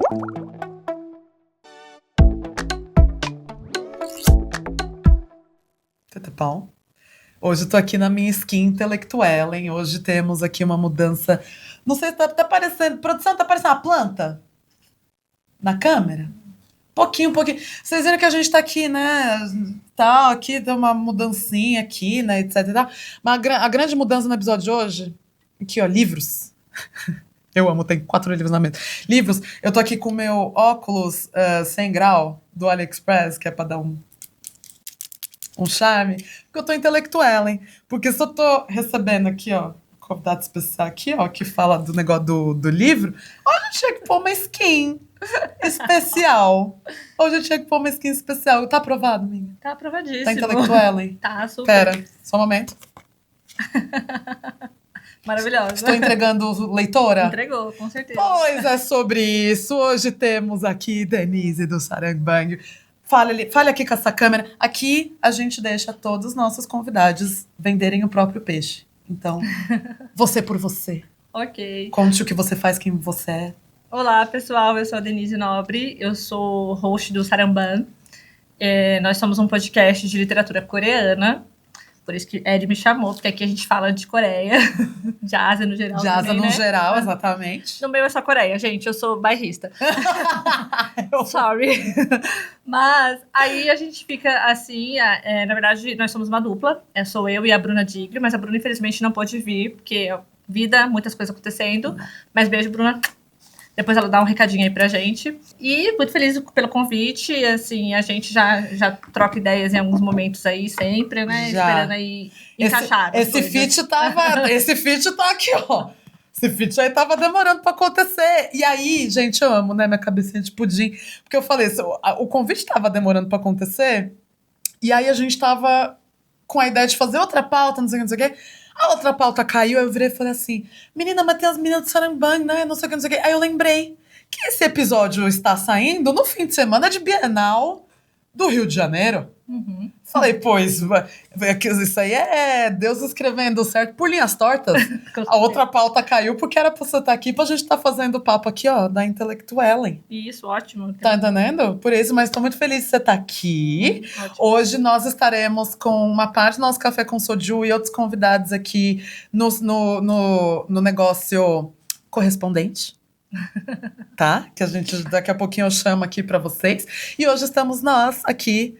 Tudo bom? Hoje eu tô aqui na minha skin intelectual, hein? Hoje temos aqui uma mudança. Não sei se tá parecendo. Produção, tá parecendo uma planta? Na câmera? Pouquinho. Vocês viram que a gente tá aqui, né? Tá, aqui tem uma mudancinha aqui, né? Etc e tal. Mas a grande mudança no episódio de hoje. Aqui, ó, livros. Eu amo, tem 4 livros na mesa. Livros. Eu tô aqui com o meu óculos 100 grau do AliExpress, que é pra dar um charme, porque eu tô intelectual, hein? Porque se eu tô recebendo aqui, ó, convidado especial aqui, ó, que fala do negócio do livro, hoje eu tinha que pôr uma skin especial. Hoje eu tinha que pôr uma skin especial. Tá aprovado, minha? Tá aprovadíssimo. Tá intelectual, hein? Tá, super. Pera, só um momento. Maravilhosa. Estou entregando leitora? Entregou, com certeza. Pois é sobre isso. Hoje temos aqui Denise do Sarangbang. Fale aqui com essa câmera. Aqui a gente deixa todos os nossos convidados venderem o próprio peixe. Então, você por você. Ok. Conte o que você faz, quem você é. Olá, pessoal. Eu sou a Denise Nobre. Eu sou host do Sarangbang. Nós somos um podcast de literatura coreana. Por isso que Ed me chamou, porque aqui a gente fala de Coreia, de Ásia no geral. De Ásia também, no né? geral, exatamente. No meu é só Coreia, gente. Eu sou bairrista. Sorry. Mas aí a gente fica assim. Na verdade, nós somos uma dupla. Sou eu e a Bruna Digre, mas a Bruna, infelizmente, não pôde vir, porque vida, muitas coisas acontecendo. Mas beijo, Bruna. Depois ela dá um recadinho aí pra gente. E muito feliz pelo convite. Assim, a gente já troca ideias em alguns momentos aí, sempre, né? Já. Esperando aí encaixar. Esse feat tá aqui, ó. Esse feat aí tava demorando pra acontecer. E aí, gente, eu amo, né? Minha cabecinha de pudim. Porque eu falei, o convite tava demorando pra acontecer. E aí a gente tava com a ideia de fazer outra pauta, não sei o que. A outra pauta caiu, eu virei e falei assim, menina, mas tem as meninas do Sarangbang, né? Não sei o que, não sei o que. Aí eu lembrei que esse episódio está saindo no fim de semana de Bienal do Rio de Janeiro. Uhum. Falei, pois, isso aí é Deus escrevendo certo por linhas tortas. A outra pauta caiu porque era pra você estar aqui, pra gente estar fazendo papo aqui, ó, da Intelectuellen. Isso, ótimo. Tá entendendo? Por isso, mas tô muito feliz de você estar aqui. Ótimo. Hoje nós estaremos com uma parte do nosso Café com Soju e outros convidados aqui no negócio correspondente. Tá? Que a gente daqui a pouquinho eu chamo aqui pra vocês. E hoje estamos nós aqui,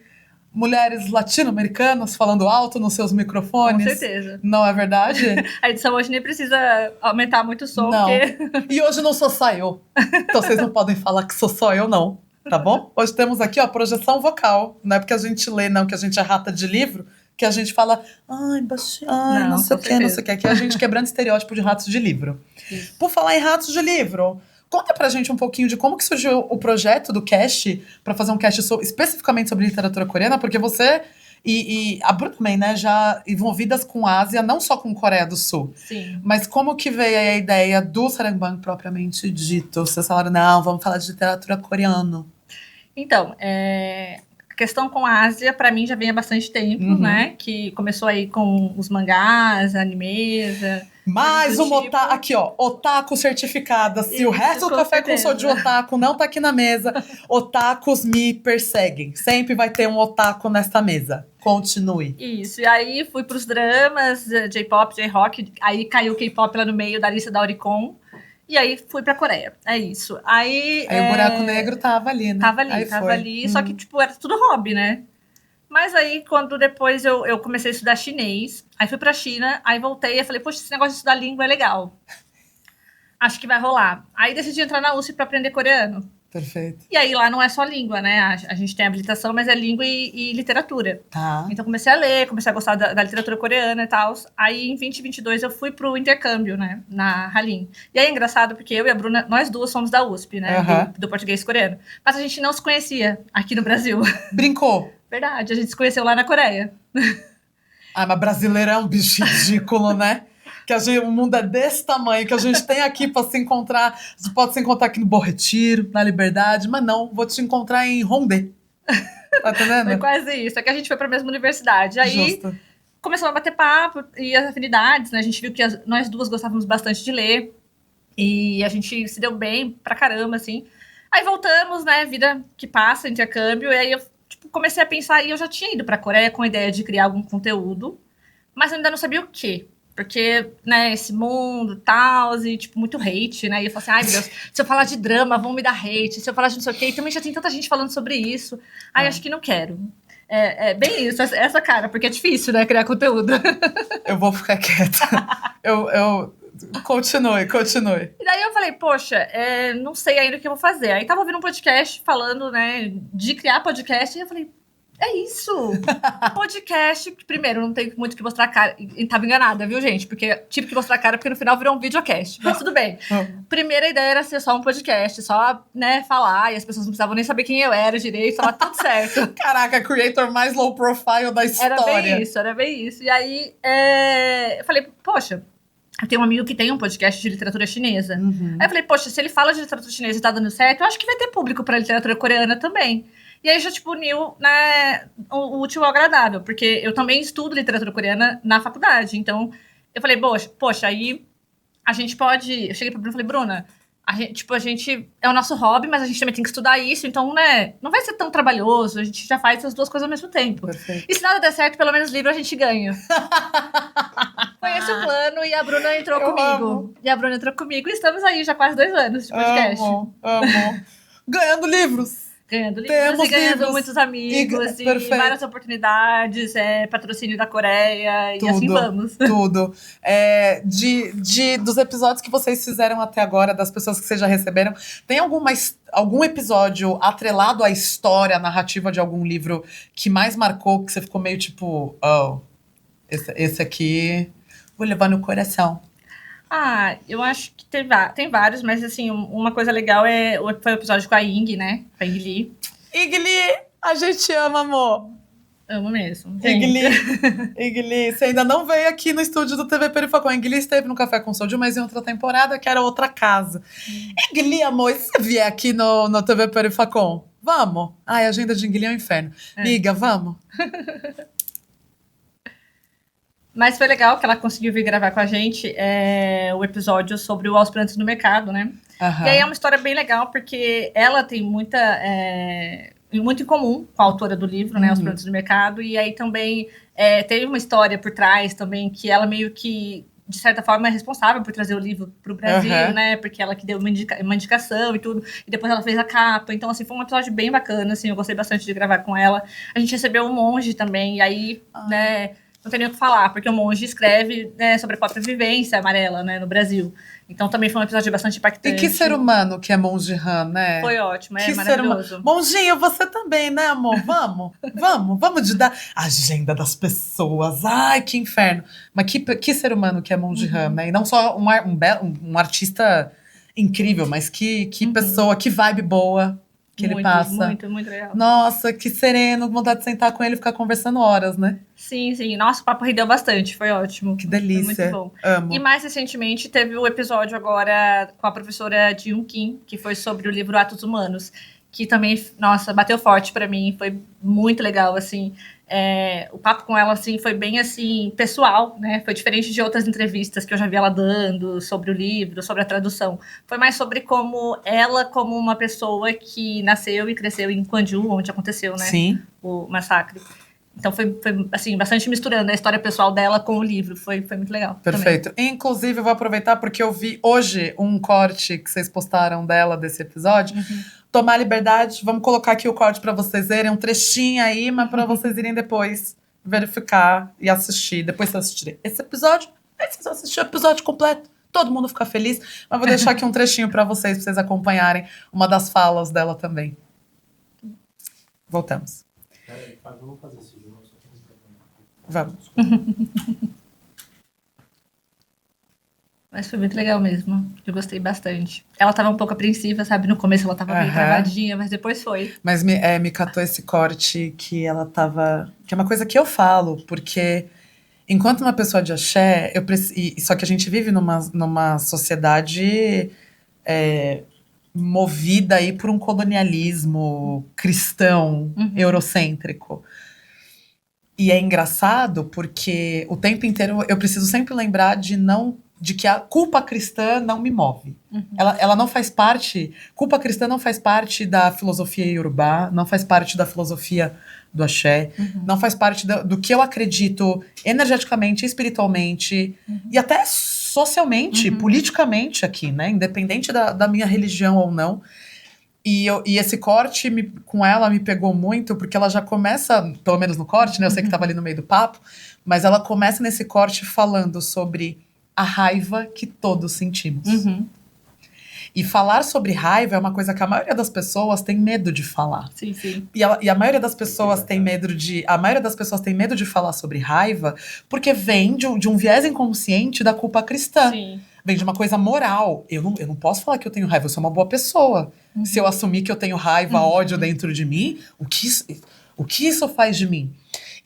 mulheres latino-americanas, falando alto nos seus microfones. Com certeza. Não é verdade? A edição hoje nem precisa aumentar muito o som, Não. porque... E hoje não sou só eu. Então vocês não podem falar que sou só eu, não. Tá bom? Hoje temos aqui, ó, projeção vocal. Não é porque a gente lê, não, que a gente é rata de livro, que a gente fala, ai, baixinho, ai, não sei o que, não sei o que. Aqui a gente quebrando estereótipo de ratos de livro. Isso. Por falar em ratos de livro, conta pra gente um pouquinho de como que surgiu o projeto do cast, pra fazer um cast especificamente sobre literatura coreana, porque você e a Bruna também, né, já envolvidas com Ásia, não só com Coreia do Sul. Sim. Mas como que veio aí a ideia do Sarangbang propriamente dito? Vocês falaram, não, vamos falar de literatura coreana. Então, a questão com a Ásia, pra mim, já vem há bastante tempo, né? Que começou aí com os mangás, animes... Mais uma otaku, aqui ó, otaku certificada. Se o resto do Café com Soju otaku não tá aqui na mesa, otakus me perseguem. Sempre vai ter um otaku nesta mesa. Continue. Isso, e aí fui pros dramas, J-pop, J-rock, aí caiu o K-pop lá no meio da lista da Oricon, e aí fui pra Coreia, é isso. Aí o buraco negro tava ali, né? Tava ali, só que tipo, era tudo hobby, né? Mas aí, quando depois eu comecei a estudar chinês, aí fui pra China, aí voltei e falei, poxa, esse negócio de estudar língua é legal. Acho que vai rolar. Aí decidi entrar na USP pra aprender coreano. Perfeito. E aí lá não é só língua, né? A gente tem habilitação, mas é língua e literatura. Tá. Então comecei a ler, comecei a gostar da literatura coreana e tal. Aí em 2022 eu fui pro intercâmbio, né? Na Hallin. E aí é engraçado porque eu e a Bruna, nós duas somos da USP, né? Do português coreano. Mas a gente não se conhecia aqui no Brasil. Brincou. Verdade, a gente se conheceu lá na Coreia. Ah, mas brasileiro é um bicho ridículo, né? Que o mundo é desse tamanho, que a gente tem aqui para se encontrar. Você pode se encontrar aqui no Bom Retiro, na Liberdade, mas não, vou te encontrar em Rondê. Tá entendendo? Foi quase isso. É que a gente foi para a mesma universidade. Aí Justo. Começou a bater papo e as afinidades, né? A gente viu que nós duas gostávamos bastante de ler. E a gente se deu bem pra caramba, assim. Aí voltamos, né? Vida que passa, intercâmbio. E aí eu tipo, comecei a pensar, e eu já tinha ido pra Coreia com a ideia de criar algum conteúdo, mas eu ainda não sabia o quê. Porque, né, esse mundo, tal, e, tipo, muito hate, né? E eu falei assim, ai, meu Deus, se eu falar de drama, vão me dar hate. Se eu falar de não sei o quê, e também já tem tanta gente falando sobre isso. Ai, acho que não quero. É bem isso, essa cara, porque é difícil, né, criar conteúdo. Eu vou ficar quieta. Continue. E daí eu falei, poxa, não sei ainda o que eu vou fazer. Aí tava ouvindo um podcast falando, né, de criar podcast, e eu falei, é isso! Um podcast, que primeiro, não tem muito que mostrar a cara. E tava enganada, viu, gente? Porque tive que mostrar a cara, porque no final virou um videocast. Mas tudo bem. Primeira ideia era ser só um podcast, só, né, falar, e as pessoas não precisavam nem saber quem eu era direito, tava tudo certo. Caraca, creator mais low profile da história. Era bem isso. E aí, eu falei, poxa, eu tenho um amigo que tem um podcast de literatura chinesa. Aí eu falei, poxa, se ele fala de literatura chinesa e tá dando certo, eu acho que vai ter público pra literatura coreana também. E aí já, tipo, uniu, né, o útil ao agradável, porque eu também estudo literatura coreana na faculdade. Então, eu falei, poxa, aí a gente pode... Eu cheguei pra Bruna e falei, Bruna, a gente é o nosso hobby, mas a gente também tem que estudar isso, então, né, não vai ser tão trabalhoso, a gente já faz as duas coisas ao mesmo tempo. Perfeito. E se nada der certo, pelo menos livro a gente ganha. Foi esse o plano, e a Bruna entrou comigo. E a Bruna entrou comigo, e estamos aí já quase 2 anos de podcast. Amo. Ganhando livros. Ganhando livros Temos e ganhando livros. muitos amigos, e várias oportunidades, patrocínio da Coreia, e assim vamos. Tudo. Dos episódios que vocês fizeram até agora, das pessoas que vocês já receberam, tem algum episódio atrelado à história, à narrativa de algum livro que mais marcou, que você ficou meio tipo, esse aqui vou levar no coração? Eu acho que tem vários, mas assim, uma coisa legal foi o episódio com a Ying, né? Com a Ying Lee. Ying Lee, a gente ama, amor. Amo mesmo. Ying Lee, você ainda não veio aqui no estúdio do TV Perifacom. Ying Lee esteve no Café com Soju, mas em outra temporada, que era outra casa. Ying Lee, amor, e se você vier aqui no TV Perifacom? Vamos? Ai, a agenda de Ying Lee é um inferno. Liga, vamos? Mas foi legal que ela conseguiu vir gravar com a gente o episódio sobre o Aos Prantos no Mercado, né? E aí é uma história bem legal, porque ela tem muito em comum com a autora do livro, né? Aos Prantos do Mercado. E aí também teve uma história por trás também, que ela meio que, de certa forma, é responsável por trazer o livro para o Brasil, né? Porque ela que deu uma indicação e tudo. E depois ela fez a capa. Então, assim, foi um episódio bem bacana, assim. Eu gostei bastante de gravar com ela. A gente recebeu um monge também. E aí, né... Não tem nem o que falar, porque o monge escreve, né, sobre a própria vivência amarela, né, no Brasil. Então também foi um episódio bastante impactante. E que ser humano que é Monge Han, né? Foi ótimo, maravilhoso. Monginho, você também, né, amor? Vamos de dar agenda das pessoas. Ai, que inferno. Mas que ser humano que é Monge Han, né? E não só um artista incrível, mas que pessoa, que vibe boa que ele passa. Muito legal. Nossa, que sereno, vontade de sentar com ele e ficar conversando horas, né? Sim. Nossa, o papo rendeu bastante, foi ótimo. Que delícia. Foi muito bom. Amo. E mais recentemente teve o episódio agora com a professora Jun Kim, que foi sobre o livro Atos Humanos, que também, nossa, bateu forte pra mim, foi muito legal, assim. O papo com ela, assim, foi bem, assim, pessoal, né? Foi diferente de outras entrevistas que eu já vi ela dando sobre o livro, sobre a tradução. Foi mais sobre como ela, como uma pessoa que nasceu e cresceu em Gwangju, onde aconteceu, né? Sim. O massacre. Então foi assim, bastante misturando a história pessoal dela com o livro. Foi muito legal. Perfeito. Também. Inclusive, eu vou aproveitar porque eu vi hoje um corte que vocês postaram dela desse episódio. Tomar liberdade. Vamos colocar aqui o corte para vocês verem, um trechinho aí, mas para vocês irem depois verificar e assistir. Depois vocês assistirem esse episódio, aí vocês vão assistir o episódio completo. Todo mundo fica feliz. Mas vou deixar aqui um trechinho para vocês acompanharem uma das falas dela também. Voltamos. Vamos fazer esse jogo. Vamos. Mas foi muito legal mesmo. Eu gostei bastante. Ela tava um pouco apreensiva, sabe? No começo ela tava meio travadinha, mas depois foi. Mas me catou esse corte que ela tava... Que é uma coisa que eu falo, porque enquanto uma pessoa de axé, só que a gente vive numa sociedade movida aí por um colonialismo cristão, eurocêntrico. E é engraçado porque o tempo inteiro eu preciso sempre lembrar de não de que a culpa cristã não me move. Ela não faz parte... Culpa cristã não faz parte da filosofia iorubá, não faz parte da filosofia do axé, não faz parte do que eu acredito energeticamente, espiritualmente e até socialmente, politicamente aqui, né? Independente da minha religião ou não. E esse corte com ela me pegou muito, porque ela já começa, pelo menos no corte, né? Eu sei que estava ali no meio do papo, mas ela começa nesse corte falando sobre a raiva que todos sentimos. E falar sobre raiva é uma coisa que a maioria das pessoas tem medo de falar. Sim, sim. E a maioria das pessoas tem medo de... A maioria das pessoas tem medo de falar sobre raiva porque vem de um viés inconsciente da culpa cristã. Sim. Vem de uma coisa moral. Eu não posso falar que eu tenho raiva, eu sou uma boa pessoa. Se eu assumir que eu tenho raiva, ódio dentro de mim, o que isso faz de mim?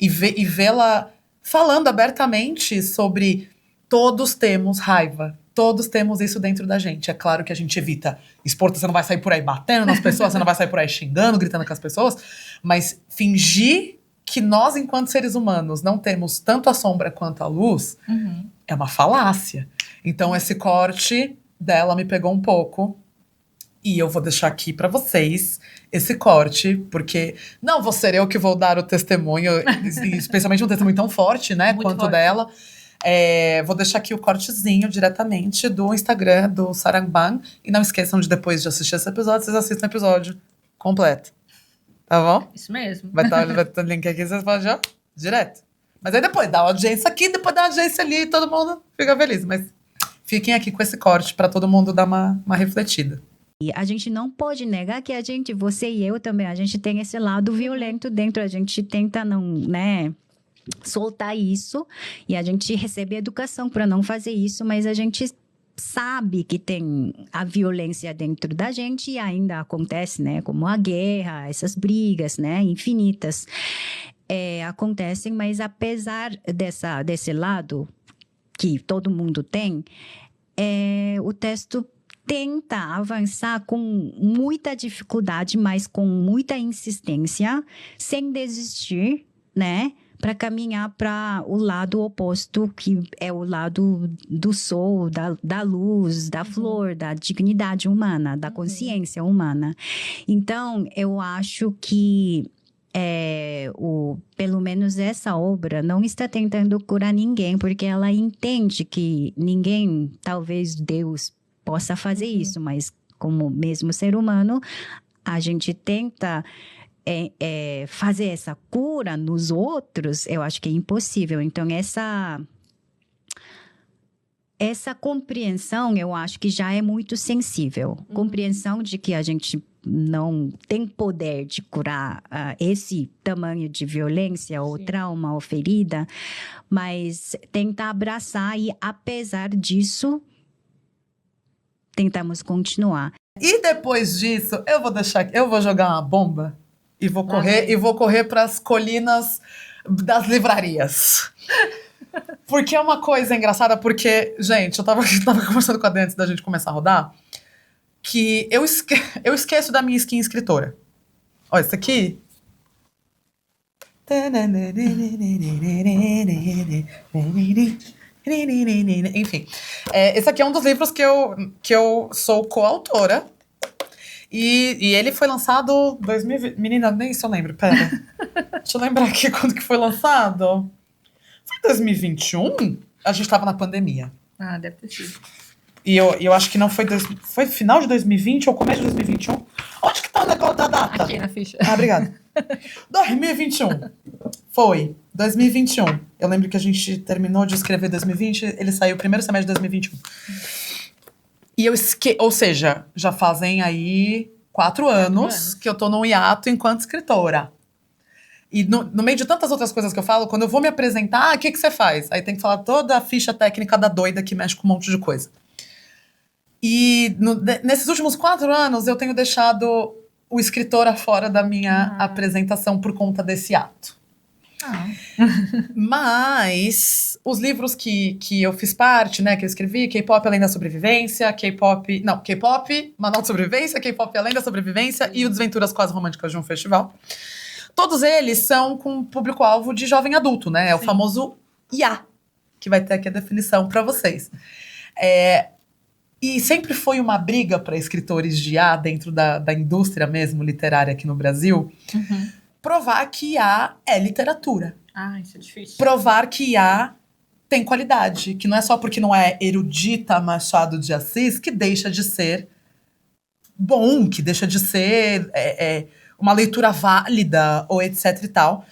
E vê-la falando abertamente sobre todos temos raiva. Todos temos isso dentro da gente. É claro que a gente evita expor, você não vai sair por aí batendo nas pessoas, você não vai sair por aí xingando, gritando com as pessoas, mas fingir que nós, enquanto seres humanos, não temos tanto a sombra quanto a luz, é uma falácia. Então, esse corte dela me pegou um pouco. E eu vou deixar aqui pra vocês esse corte, porque não vou ser eu que vou dar o testemunho, especialmente um testemunho tão forte, né, Muito quanto forte. dela. Vou deixar aqui o cortezinho diretamente do Instagram do Sarangbang. E não esqueçam de, depois de assistir esse episódio, vocês assistam o episódio completo. Tá bom? Isso mesmo. Vai estar o link aqui, vocês podem já direto. Mas aí depois dá audiência aqui, depois dá audiência ali, e todo mundo fica feliz. Mas fiquem aqui com esse corte pra todo mundo dar uma refletida. E a gente não pode negar que você e eu também, a gente tem esse lado violento dentro, a gente tenta não, né, soltar isso, e a gente recebe educação para não fazer isso, mas a gente sabe que tem a violência dentro da gente e ainda acontece, né, como a guerra, essas brigas, né, infinitas, acontecem, mas apesar desse lado que todo mundo tem, o texto tenta avançar com muita dificuldade, mas com muita insistência, sem desistir, né? Para caminhar para o lado oposto, que é o lado do sol, da luz, da flor, da dignidade humana, da consciência humana. Então, eu acho que pelo menos essa obra não está tentando curar ninguém, porque ela entende que ninguém, talvez Deus, possa fazer isso, mas como mesmo ser humano, a gente tenta fazer essa cura nos outros, eu acho que é impossível. Então, essa compreensão, eu acho que já é muito sensível. Compreensão de que a gente não tem poder de curar esse tamanho de violência ou trauma ou ferida, mas tentar abraçar e, apesar disso, tentamos continuar. E depois disso, eu vou jogar uma bomba e vou correr para as colinas das livrarias. Porque é uma coisa engraçada, porque, gente, eu tava conversando com a Dani antes da gente começar a rodar, que eu esqueço da minha skin escritora. Olha, isso aqui. Enfim, esse aqui é um dos livros que eu sou coautora. E ele foi lançado 2020. Menina, nem isso eu lembro, pera. Deixa eu lembrar aqui quando que foi lançado. Foi 2021? A gente tava na pandemia. Ah, deve ter sido. E eu acho que não foi... Foi final de 2020 ou começo de 2021? Onde que tá o negócio da data? Aqui na ficha. Ah, obrigada. 2021. Foi. 2021. Eu lembro que a gente terminou de escrever 2020, ele saiu primeiro semestre de 2021. E ou seja, já fazem aí 4 anos que eu tô num hiato enquanto escritora. E no meio de tantas outras coisas que eu falo, quando eu vou me apresentar, o que você faz? Aí tem que falar toda a ficha técnica da doida que mexe com um monte de coisa. E nesses últimos 4 anos, eu tenho deixado o escritora fora da minha apresentação por conta desse ato. Mas os livros que eu fiz parte, né, que eu escrevi, K-pop Além da Sobrevivência, K-pop, Manual de Sobrevivência, K-pop Além da Sobrevivência e o Desventuras Quase Românticas de um Festival. Todos eles são com público-alvo de jovem adulto, né? É o famoso IA, que vai ter aqui a definição para vocês. E sempre foi uma briga para escritores de IA dentro da indústria mesmo literária aqui no Brasil, provar que IA é literatura. Ah, isso é difícil. Provar que IA tem qualidade, que não é só porque não é erudita Machado de Assis que deixa de ser bom, que deixa de ser uma leitura válida, ou etc e tal.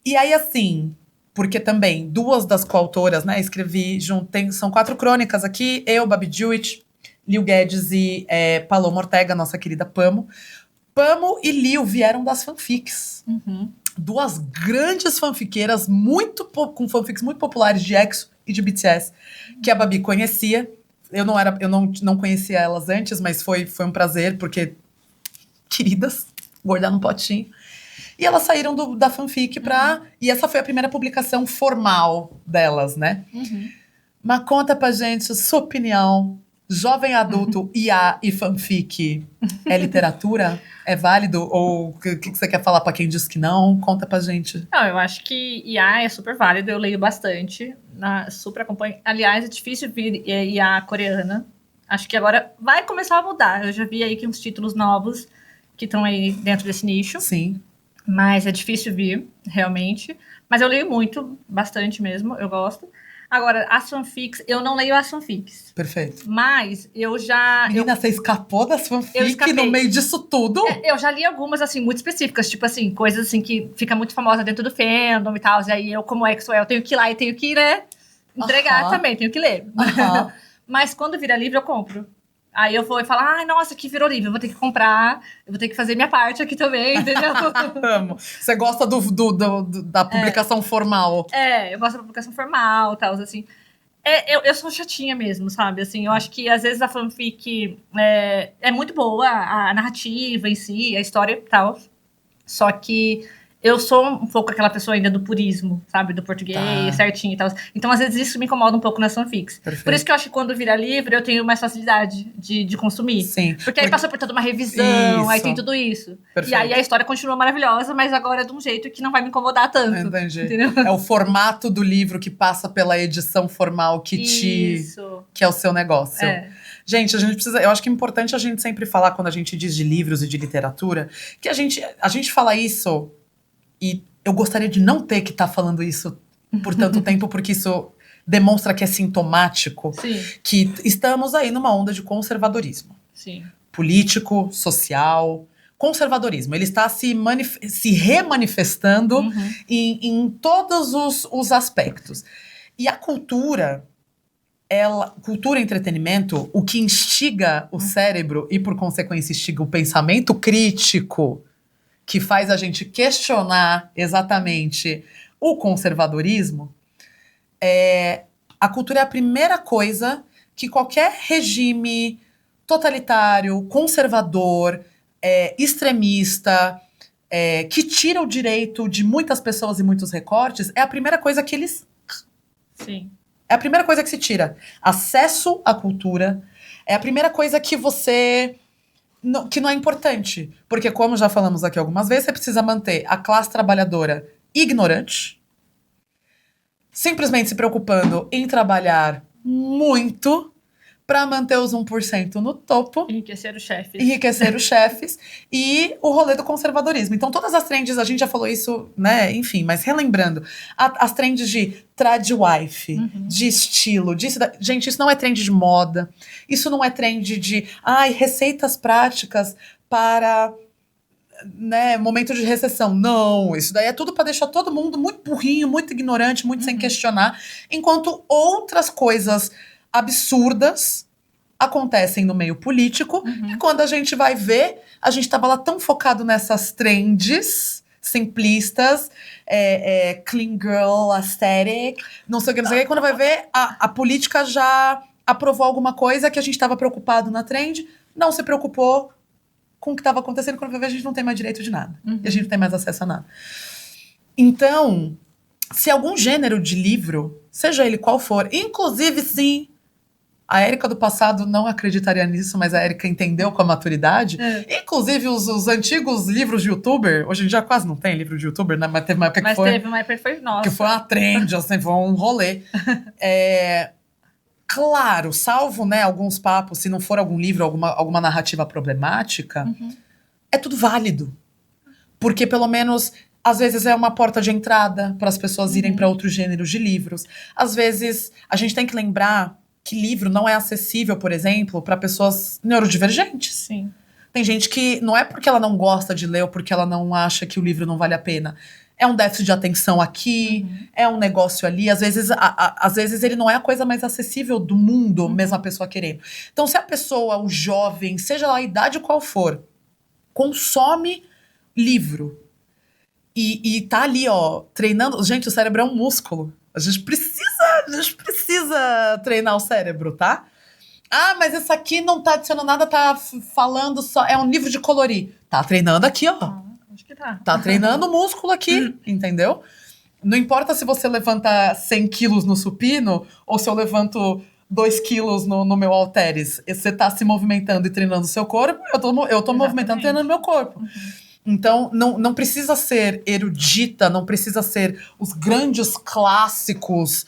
E aí, assim, porque também 2 das coautoras, né, escrevi junto, são 4 crônicas aqui, eu, Babi Jewitt, Lil Guedes e Paloma Ortega, nossa querida Pamo. Pamo e Lil vieram das fanfics. 2 grandes fanfiqueiras, com fanfics muito populares de EXO e de BTS, que a Babi conhecia. Eu não conhecia elas antes, mas foi um prazer, porque queridas, guardar num potinho. E elas saíram da fanfic e essa foi a primeira publicação formal delas, né? Mas conta pra gente sua opinião. Jovem adulto, IA e fanfic é literatura? É válido? Ou o que você quer falar pra quem diz que não? Conta pra gente. Não, eu acho que IA é super válido, eu leio bastante, super acompanho. Aliás, é difícil vir IA coreana. Acho que agora vai começar a mudar. Eu já vi aí que uns títulos novos que estão aí dentro desse nicho. Sim. Mas é difícil vir, realmente. Mas eu leio muito, bastante mesmo, eu gosto. Agora, as fanfics, eu não leio as fanfics. Perfeito. Mas eu já... Menina, você escapou das fanfics no meio disso tudo? Eu já li algumas, assim, muito específicas. Tipo assim, coisas assim que fica muito famosa dentro do fandom e tal. E aí eu, como EXO, eu tenho que ir lá e tenho que, né, entregar também, tenho que ler. Mas quando vira livro, eu compro. Aí eu vou e falo, ai, nossa, que virou livro, eu vou ter que comprar, eu vou ter que fazer minha parte aqui também, entendeu? Amo. Você gosta da publicação formal. Eu gosto da publicação formal e tal, assim. Eu sou chatinha mesmo, sabe? Assim, eu acho que às vezes a fanfic é muito boa, a narrativa em si, a história e tal. Só que eu sou um pouco aquela pessoa ainda do purismo, sabe? Do português, certinho e tal. Então, às vezes, isso me incomoda um pouco nas fanfics. Perfeito. Por isso que eu acho que quando vira livro, eu tenho mais facilidade de consumir. Sim. Porque aí passa por toda uma revisão, Isso. aí tem tudo isso. Perfeito. E aí a história continua maravilhosa, mas agora é de um jeito que não vai me incomodar tanto. Entendi. Entendeu? É o formato do livro que passa pela edição formal que é o seu negócio. Gente, eu acho que é importante a gente sempre falar, quando a gente diz de livros e de literatura, que a gente fala isso, e eu gostaria de não ter que estar falando isso por tanto tempo, porque isso demonstra que é sintomático. Sim. Que estamos aí numa onda de conservadorismo. Sim. Político, social, conservadorismo. Ele está se remanifestando em todos os aspectos. E a cultura e entretenimento, o que instiga o cérebro e, por consequência, instiga o pensamento crítico, que faz a gente questionar exatamente o conservadorismo, a cultura é a primeira coisa que qualquer regime totalitário, conservador, extremista, que tira o direito de muitas pessoas e muitos recortes, é a primeira coisa que eles... Sim. É a primeira coisa que se tira. Acesso à cultura é a primeira coisa que que não é importante. Porque, como já falamos aqui algumas vezes, você precisa manter a classe trabalhadora ignorante, simplesmente se preocupando em trabalhar muito para manter os 1% no topo. Enriquecer os chefes. E o rolê do conservadorismo. Então, todas as trends, a gente já falou isso, né? Enfim, mas relembrando, as trends de tradwife, de estilo, gente, isso não é trend de moda. Isso não é trend de, receitas práticas para, né, momento de recessão. Não, isso daí é tudo para deixar todo mundo muito burrinho, muito ignorante, muito sem questionar. Enquanto outras coisas absurdas acontecem no meio político, e quando a gente vai ver, a gente estava lá tão focado nessas trends simplistas, clean girl, aesthetic, não sei o que, não sei o que, quando vai ver, a política já aprovou alguma coisa que a gente estava preocupado na trend, não se preocupou com o que estava acontecendo, quando vai ver, a gente não tem mais direito de nada, e a gente não tem mais acesso a nada. Então, se algum gênero de livro, seja ele qual for, inclusive, sim, a Érica do passado não acreditaria nisso, mas a Érica entendeu com a maturidade. Inclusive, os antigos livros de youtuber, hoje em dia quase não tem livro de youtuber, né? Mas teve uma época que foi... Mas teve uma época que foi, nossa. Que foi uma trend, assim, foi um rolê. Claro, salvo, né, alguns papos, se não for algum livro, alguma narrativa problemática, é tudo válido. Porque, pelo menos, às vezes é uma porta de entrada para as pessoas irem para outros gêneros de livros. Às vezes, a gente tem que lembrar que livro não é acessível, por exemplo, para pessoas neurodivergentes. Sim. Tem gente que não é porque ela não gosta de ler ou porque ela não acha que o livro não vale a pena. É um déficit de atenção aqui, é um negócio ali. Às vezes ele não é a coisa mais acessível do mundo, mesmo a pessoa querendo. Então, se a pessoa, o jovem, seja lá a idade qual for, consome livro e tá ali, ó, treinando. Gente, o cérebro é um músculo. A gente precisa treinar o cérebro, tá? Ah, mas esse aqui não tá adicionando nada, tá falando só. É um livro de colorir. Tá treinando aqui, ó. Acho que tá. Tá treinando o músculo aqui, entendeu? Não importa se você levanta 100 quilos no supino ou se eu levanto 2 quilos no meu halteres. Você tá se movimentando e treinando o seu corpo, eu tô movimentando e treinando meu corpo. Então, não precisa ser erudita, não precisa ser os grandes clássicos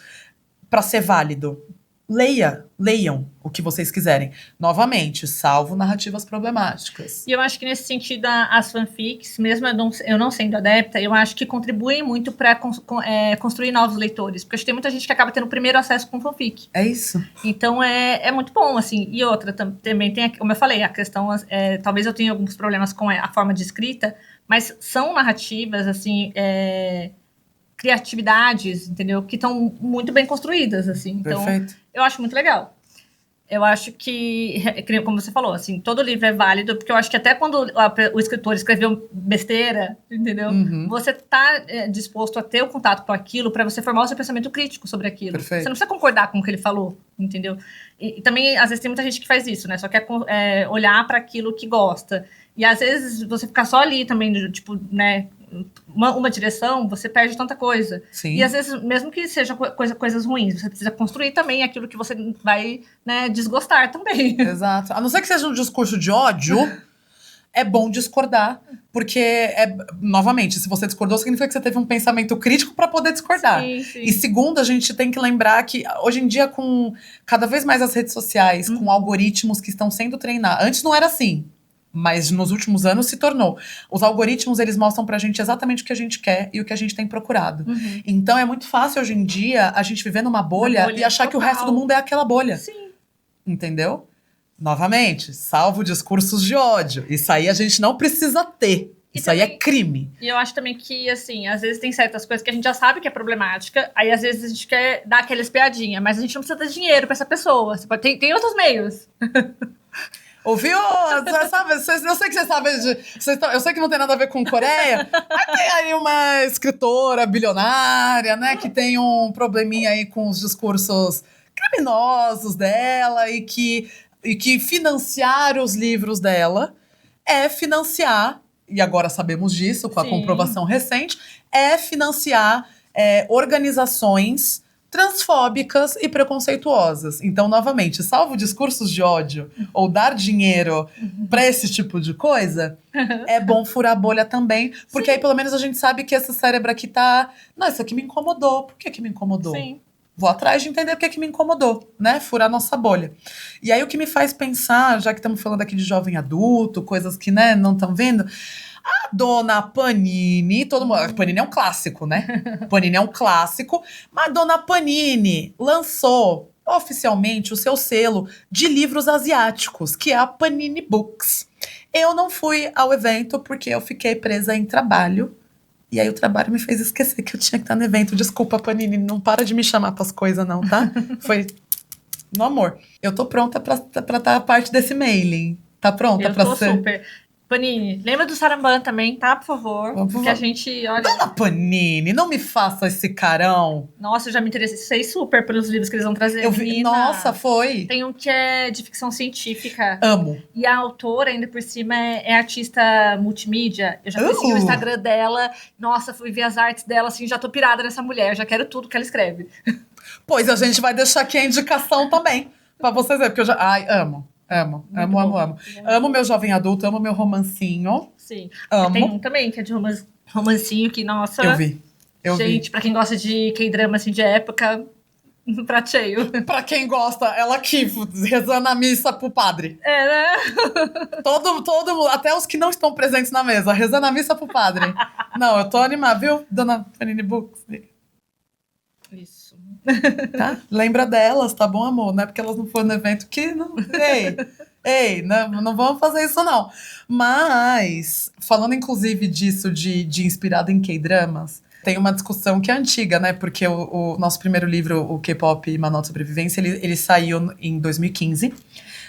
para ser válido. Leiam o que vocês quiserem. Novamente, salvo narrativas problemáticas. E eu acho que nesse sentido, as fanfics, mesmo eu não sendo adepta, eu acho que contribuem muito para construir novos leitores. Porque acho que tem muita gente que acaba tendo o primeiro acesso com fanfic. É isso. Então é muito bom, assim. E outra, também tem, como eu falei, a questão, talvez eu tenha alguns problemas com a forma de escrita, mas são narrativas, assim, criatividades, entendeu? Que estão muito bem construídas, assim. Então, Perfeito. eu acho muito legal. Eu acho que, como você falou, assim, todo livro é válido, porque eu acho que até quando o escritor escreveu besteira, entendeu? Você tá disposto a ter o contato com aquilo para você formar o seu pensamento crítico sobre aquilo. Perfeito. Você não precisa concordar com o que ele falou, entendeu? E também, às vezes, tem muita gente que faz isso, né? Só quer olhar para aquilo que gosta. E, às vezes, você ficar só ali também, tipo, né? Uma direção, você perde tanta coisa. Sim. E às vezes, mesmo que seja coisas ruins, você precisa construir também aquilo que você vai, né, desgostar também. Exato. A não ser que seja um discurso de ódio, é bom discordar, porque, novamente, se você discordou, significa que você teve um pensamento crítico para poder discordar. Sim, sim. E segundo, a gente tem que lembrar que, hoje em dia, com cada vez mais as redes sociais, com algoritmos que estão sendo treinados. Antes não era assim. Mas nos últimos anos se tornou. Os algoritmos, eles mostram pra gente exatamente o que a gente quer e o que a gente tem procurado. Então é muito fácil hoje em dia a gente viver numa bolha e achar que o resto do mundo é aquela bolha. Sim. Entendeu? Novamente, salvo discursos de ódio. Isso aí a gente não precisa ter. Isso aí é crime. E eu acho também que, assim, às vezes tem certas coisas que a gente já sabe que é problemática, aí às vezes a gente quer dar aquela espiadinha, mas a gente não precisa dar dinheiro pra essa pessoa. Tem outros meios. Ouviu? Sabe, eu sei que você sabe eu sei que não tem nada a ver com Coreia. Mas tem aí uma escritora bilionária, né? Que tem um probleminha aí com os discursos criminosos dela e que financiar os livros dela é financiar, e agora sabemos disso com a comprovação recente, é financiar organizações transfóbicas e preconceituosas. Então, novamente, salvo discursos de ódio ou dar dinheiro para esse tipo de coisa, é bom furar a bolha também, porque aí pelo menos a gente sabe que esse cérebro aqui tá... Não, isso aqui me incomodou. Por que me incomodou? Sim. Vou atrás de entender o que me incomodou, né? Furar nossa bolha. E aí o que me faz pensar, já que estamos falando aqui de jovem adulto, coisas que, né, não estão vendo... A dona Panini, todo mundo. Panini é um clássico, né? Panini é um clássico, mas a dona Panini lançou oficialmente o seu selo de livros asiáticos, que é a Panini Books. Eu não fui ao evento porque eu fiquei presa em trabalho. E aí o trabalho me fez esquecer que eu tinha que estar no evento. Desculpa, Panini, não para de me chamar pras coisas, não, tá? Foi no amor. Eu tô pronta pra estar parte desse mailing. Tá pronta pra ser? Super. Panini, lembra do Saramban também, tá? Por favor. Porque a gente, olha... Dona Panini, não me faça esse carão. Nossa, eu já me interessei super pelos livros que eles vão trazer. Eu vi, menina. nossa, foi. Tem um que é de ficção científica. Amo. E a autora, ainda por cima, é artista multimídia. Eu já fui seguir o Instagram dela. Nossa, fui ver as artes dela, assim, já tô pirada nessa mulher. Já quero tudo que ela escreve. Pois a gente vai deixar aqui a indicação também. Pra vocês verem, porque eu já... Ai, amo. Amo meu jovem adulto, amo meu romancinho. Sim. Amo. Tem um também que é de romancinho que, nossa... Eu vi. Gente, pra quem gosta de K-drama, assim, de época, No prato cheio. Pra quem gosta, ela aqui, rezando a missa pro padre. É, né? Todo mundo, até os que não estão presentes na mesa, rezando a missa pro padre. Não, eu tô animada, viu, dona Panini Books? Isso. Tá? Lembra delas, tá bom, amor? Não é porque elas não foram no evento que... Não, ei, não vamos fazer isso, não. Mas, falando inclusive disso, de inspirado em K-dramas, tem uma discussão que é antiga, né? Porque o nosso primeiro livro, o K-pop Manual de Sobrevivência, ele saiu em 2015.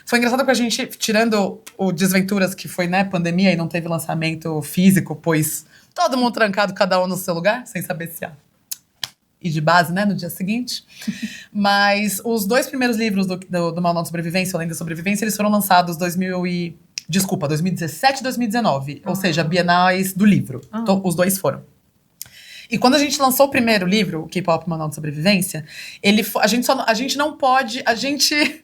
Foi engraçado porque a gente, tirando o Desventuras, que foi, né, pandemia e não teve lançamento físico, pois todo mundo trancado, cada um no seu lugar, sem saber se há. E de base, né, no dia seguinte. Mas os 2 primeiros livros do Manual de Sobrevivência, Além da Sobrevivência, eles foram lançados 2017 e 2019. Ou seja, bienais do livro. Então, os 2 foram. E quando a gente lançou o primeiro livro, o K-pop Manual de Sobrevivência, a gente não pode... A gente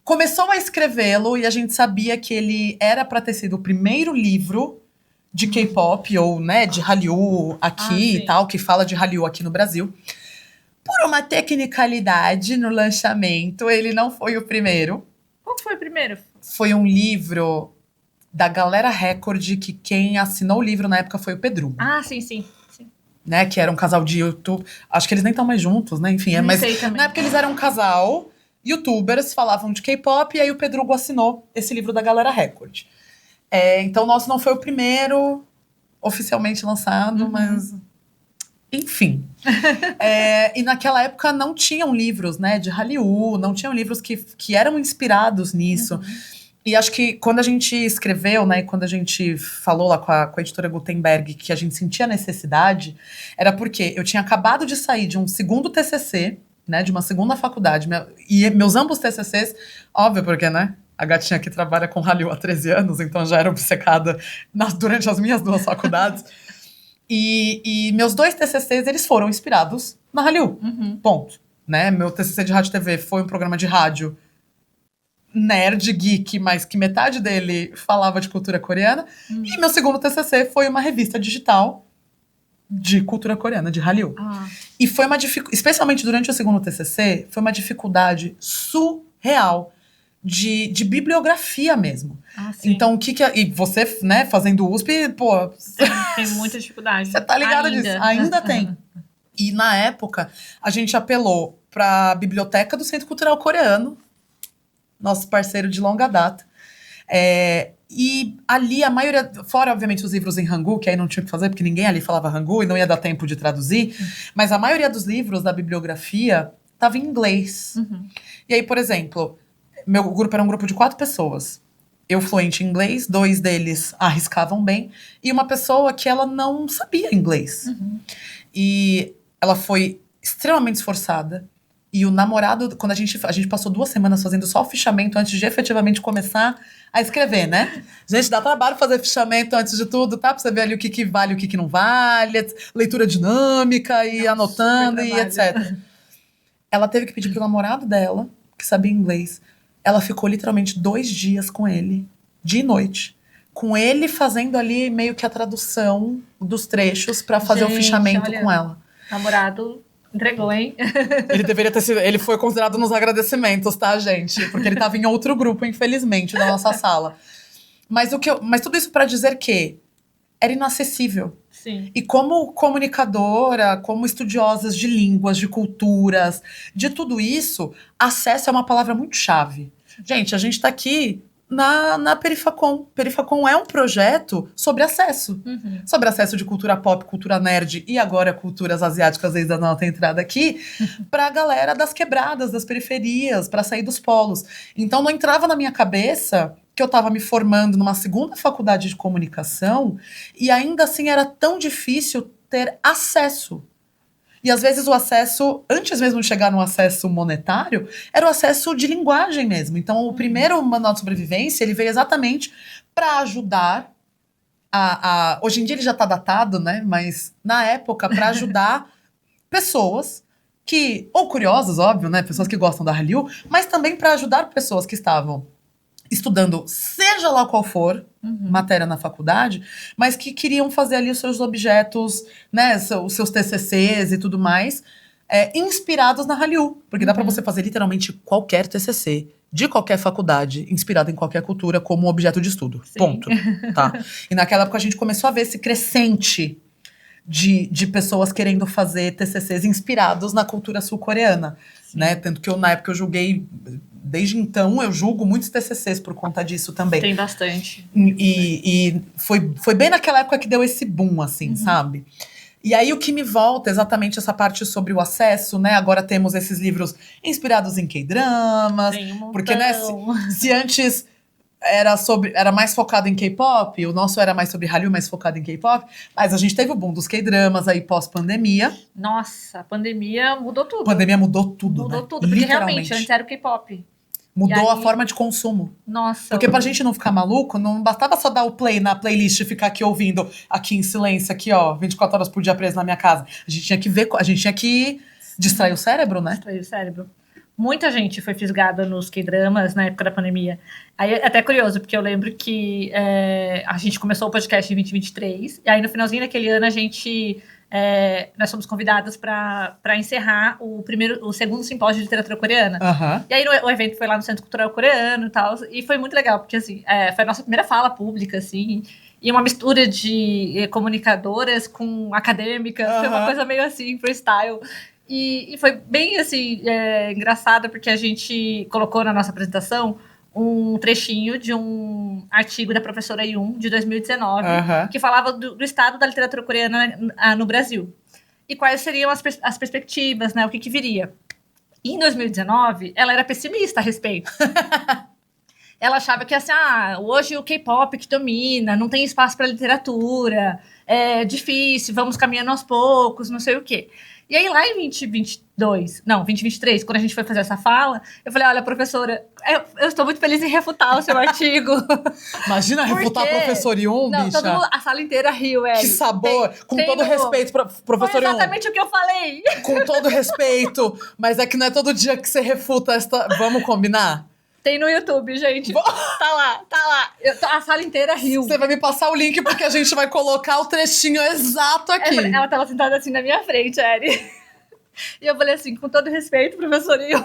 começou a escrevê-lo e a gente sabia que ele era para ter sido o primeiro livro de K-pop, ou, né, de Hallyu aqui e tal, que fala de Hallyu aqui no Brasil. Por uma tecnicalidade no lançamento, ele não foi o primeiro. Qual foi o primeiro? Foi um livro da Galera Record, que quem assinou o livro na época foi o Pedro. Ah, sim. Né, que era um casal de YouTube. Acho que eles nem estão mais juntos, né? Enfim, mas na época eles eram um casal, youtubers, falavam de K-pop, e aí o Pedro assinou esse livro da Galera Record. Então, o nosso não foi o primeiro oficialmente lançado, mas... Enfim. E naquela época não tinham livros, né, de Hallyu, não tinham livros que eram inspirados nisso. E acho que quando a gente escreveu, né, quando a gente falou lá com a editora Gutenberg que a gente sentia necessidade, era porque eu tinha acabado de sair de um segundo TCC, né, de uma segunda faculdade, e meus ambos TCCs, óbvio, porque, né, a gatinha que trabalha com Hallyu há 13 anos, então já era obcecada durante as minhas 2 faculdades. E meus 2 TCCs, eles foram inspirados na Hallyu. Ponto. Né? Meu TCC de rádio e TV foi um programa de rádio nerd, geek, mas que metade dele falava de cultura coreana. E meu segundo TCC foi uma revista digital de cultura coreana, de Hallyu. E foi uma dificuldade, especialmente durante o segundo TCC, foi uma dificuldade surreal de bibliografia mesmo. Então, e você, né, fazendo USP, pô... Tem muita dificuldade. Você tá ligada disso? Ainda tem. E na época, a gente apelou pra Biblioteca do Centro Cultural Coreano, nosso parceiro de longa data. E ali a maioria, fora obviamente os livros em Hangul, que aí não tinha o que fazer, porque ninguém ali falava Hangul e não ia dar tempo de traduzir, mas a maioria dos livros da bibliografia estava em inglês. E aí, por exemplo... Meu grupo era um grupo de 4 pessoas. Eu fluente em inglês, 2 deles arriscavam bem, e uma pessoa que ela não sabia inglês. E ela foi extremamente esforçada. E o namorado, quando a gente passou 2 semanas fazendo só o fichamento antes de efetivamente começar a escrever, né? Gente, dá trabalho fazer fichamento antes de tudo, tá? Pra você ver ali o que vale e o que não vale, leitura dinâmica e anotando e etc. Ela teve que pedir pro namorado dela, que sabia inglês. Ela ficou literalmente 2 dias com ele, dia e noite. Com ele fazendo ali meio que a tradução dos trechos pra fazer o fichamento com ela. Namorado entregou, hein? Ele deveria ter sido... Ele foi considerado nos agradecimentos, tá, gente? Porque ele tava em outro grupo, infelizmente, da nossa sala. Mas tudo isso pra dizer que era inacessível. Sim. E como comunicadora, como estudiosas de línguas, de culturas, de tudo isso, acesso é uma palavra muito chave. Gente, a gente tá aqui na Perifacom. Perifacom é um projeto sobre acesso. Sobre acesso de cultura pop, cultura nerd e agora culturas asiáticas desde a nossa entrada aqui, pra galera das quebradas, das periferias, pra sair dos polos. Então não entrava na minha cabeça que eu estava me formando numa segunda faculdade de comunicação e ainda assim era tão difícil ter acesso. E às vezes o acesso, antes mesmo de chegar no acesso monetário, era o acesso de linguagem mesmo. Então o primeiro Manual de Sobrevivência, ele veio exatamente para ajudar hoje em dia ele já está datado, né? Mas na época, para ajudar pessoas que, ou curiosas, óbvio, né? Pessoas que gostam da Hallyu, mas também para ajudar pessoas que estavam estudando, seja lá qual for, matéria na faculdade, mas que queriam fazer ali os seus objetos, né, os seus TCCs e tudo mais, inspirados na Hallyu. Porque dá pra você fazer literalmente qualquer TCC, de qualquer faculdade, inspirado em qualquer cultura, como objeto de estudo. Sim. Ponto. Tá? E naquela época a gente começou a ver esse crescente de pessoas querendo fazer TCCs inspirados na cultura sul-coreana. Né? Tanto que na época eu julguei... Desde então, eu julgo muitos TCCs por conta disso também. Tem bastante. E foi bem naquela época que deu esse boom, assim, sabe? E aí, o que me volta, exatamente essa parte sobre o acesso, né? Agora temos esses livros inspirados em K-dramas. Tem um montão. Porque, né, se antes era mais focado em K-pop, o nosso era mais sobre Hallyu, mais focado em K-pop, mas a gente teve o boom dos K-dramas aí pós-pandemia. Nossa, a pandemia mudou tudo. A pandemia mudou tudo, Mudou né? tudo, porque realmente antes era o K-pop. Mudou E a aí- forma de consumo. Nossa. Porque pra gente não ficar maluco, não bastava só dar o play na playlist e ficar aqui ouvindo, aqui em silêncio, aqui ó, 24 horas por dia preso na minha casa. A gente tinha que ver, a gente tinha que distrair o cérebro, né? Distrair o cérebro. Muita gente foi fisgada nos K-dramas na época da pandemia. Aí é até curioso, porque eu lembro que a gente começou o podcast em 2023, e aí no finalzinho daquele ano nós fomos convidadas para encerrar o segundo simpósio de literatura coreana. Aham. E aí o evento foi lá no Centro Cultural Coreano e tal, e foi muito legal, porque assim, foi a nossa primeira fala pública, assim, e uma mistura de comunicadoras com acadêmicas, foi uma Aham. coisa meio assim, freestyle. E foi bem, assim, engraçado, porque a gente colocou na nossa apresentação um trechinho de um artigo da professora Yun, de 2019, Aham. que falava do estado da literatura coreana no Brasil. E quais seriam as perspectivas, né, o que viria. E em 2019, ela era pessimista a respeito. Ela achava que, assim, hoje o K-pop que domina, não tem espaço para literatura, é difícil, vamos caminhando aos poucos, não sei o quê. E aí, lá em 2023, quando a gente foi fazer essa fala, eu falei, olha, professora, eu estou muito feliz em refutar o seu artigo. Imagina Por refutar quê? professor Yun, Não, bicha. a sala inteira riu, Que sabor. Com todo respeito, professor Foi Yun. exatamente o que eu falei. Com todo respeito. Mas é que não é todo dia que você refuta esta... Vamos combinar? Tem no YouTube, gente. Tá lá. A sala inteira riu. Você vai me passar o link porque a gente vai colocar o trechinho exato aqui. Ela tava sentada assim na minha frente, Eri. E eu falei assim, com todo respeito, professor Yun.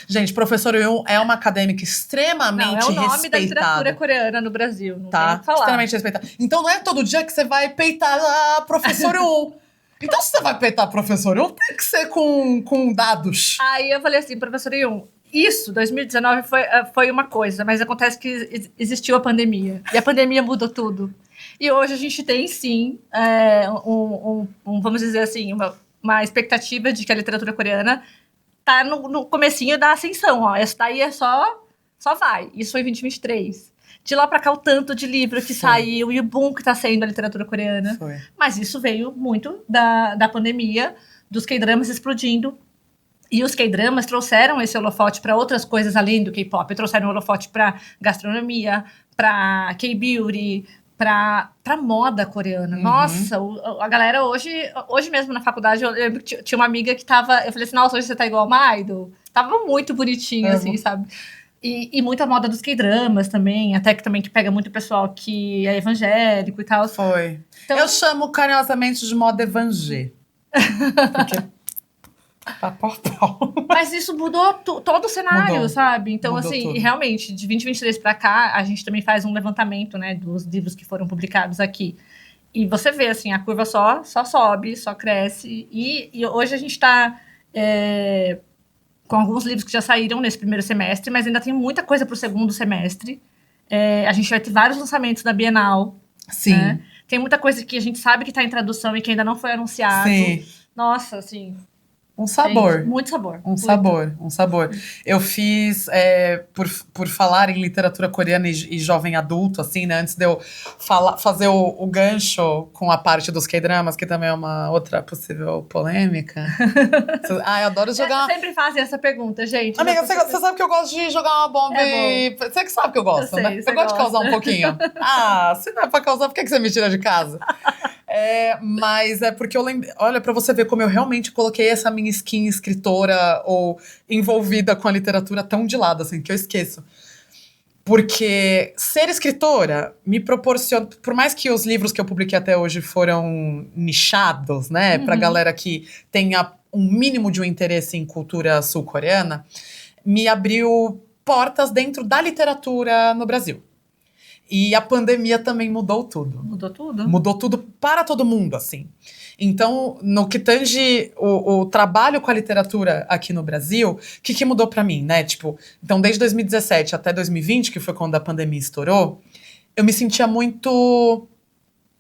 Gente, professor Yun é uma acadêmica extremamente Não, é o nome da literatura respeitada. coreana no Brasil. Não tem Tá? o que falar. Extremamente respeitada. Então não é todo dia que você vai peitar a professor Yun. Então se você vai peitar professor Yun, tem que ser com dados. Aí eu falei assim, professor Yun, isso, 2019 foi uma coisa, mas acontece que existiu a pandemia. E a pandemia mudou tudo. E hoje a gente tem, sim, vamos dizer assim, uma expectativa de que a literatura coreana tá no comecinho da ascensão. Ó. Essa daí só vai. Isso foi em 2023. De lá pra cá, o tanto de livro que saiu e o boom que tá sendo a literatura coreana. Foi. Mas isso veio muito da pandemia, dos K-dramas explodindo. E os K-dramas trouxeram esse holofote para outras coisas além do K-pop. Trouxeram holofote para gastronomia, para K-beauty, para moda coreana. Nossa, a galera hoje mesmo na faculdade, eu lembro que tinha uma amiga que tava... Eu falei assim, nossa, hoje você tá igual a uma idol. Tava muito bonitinho, assim, sabe? E muita moda dos K-dramas também, até que também que pega muito pessoal que é evangélico e tal. Foi. Então- Eu chamo carinhosamente de moda evangé. Porque... Pau. Mas isso mudou todo o cenário, Mudou. sabe? Então, Mudou assim, tudo. realmente, de 2023 pra cá, a gente também faz um levantamento, né, dos livros que foram publicados aqui. E você vê, assim, a curva só sobe, só cresce. E hoje a gente tá com alguns livros que já saíram nesse primeiro semestre, mas ainda tem muita coisa pro segundo semestre. A gente vai ter vários lançamentos da Bienal. Sim. Né? Tem muita coisa que a gente sabe que tá em tradução e que ainda não foi anunciado. Sim. Nossa, assim... Um sabor. Gente, muito sabor. Um sabor. Eu fiz, por falar em literatura coreana e jovem adulto, assim, né? Antes de eu fazer o gancho com a parte dos K-dramas, que também é uma outra possível polêmica. Eu adoro jogar... Sempre fazem essa pergunta, gente. Amiga, você sabe que eu gosto de jogar uma bomba É e... Você que sabe que eu gosto, Eu sei, né? você Eu gosto de causar um gosta. pouquinho. Se não é pra causar, por que você me tira de casa? Mas é porque eu lembro... Olha, pra você ver como eu realmente coloquei essa minha skin escritora ou envolvida com a literatura tão de lado, assim, que eu esqueço. Porque ser escritora me proporciona... Por mais que os livros que eu publiquei até hoje foram nichados, né? Pra galera que tem um mínimo de um interesse em cultura sul-coreana, me abriu portas dentro da literatura no Brasil. E a pandemia também mudou tudo. Mudou tudo? Mudou tudo para todo mundo, assim. Então, no que tange o trabalho com a literatura aqui no Brasil, o que mudou para mim, né? Tipo, então, desde 2017 até 2020, que foi quando a pandemia estourou, eu me sentia muito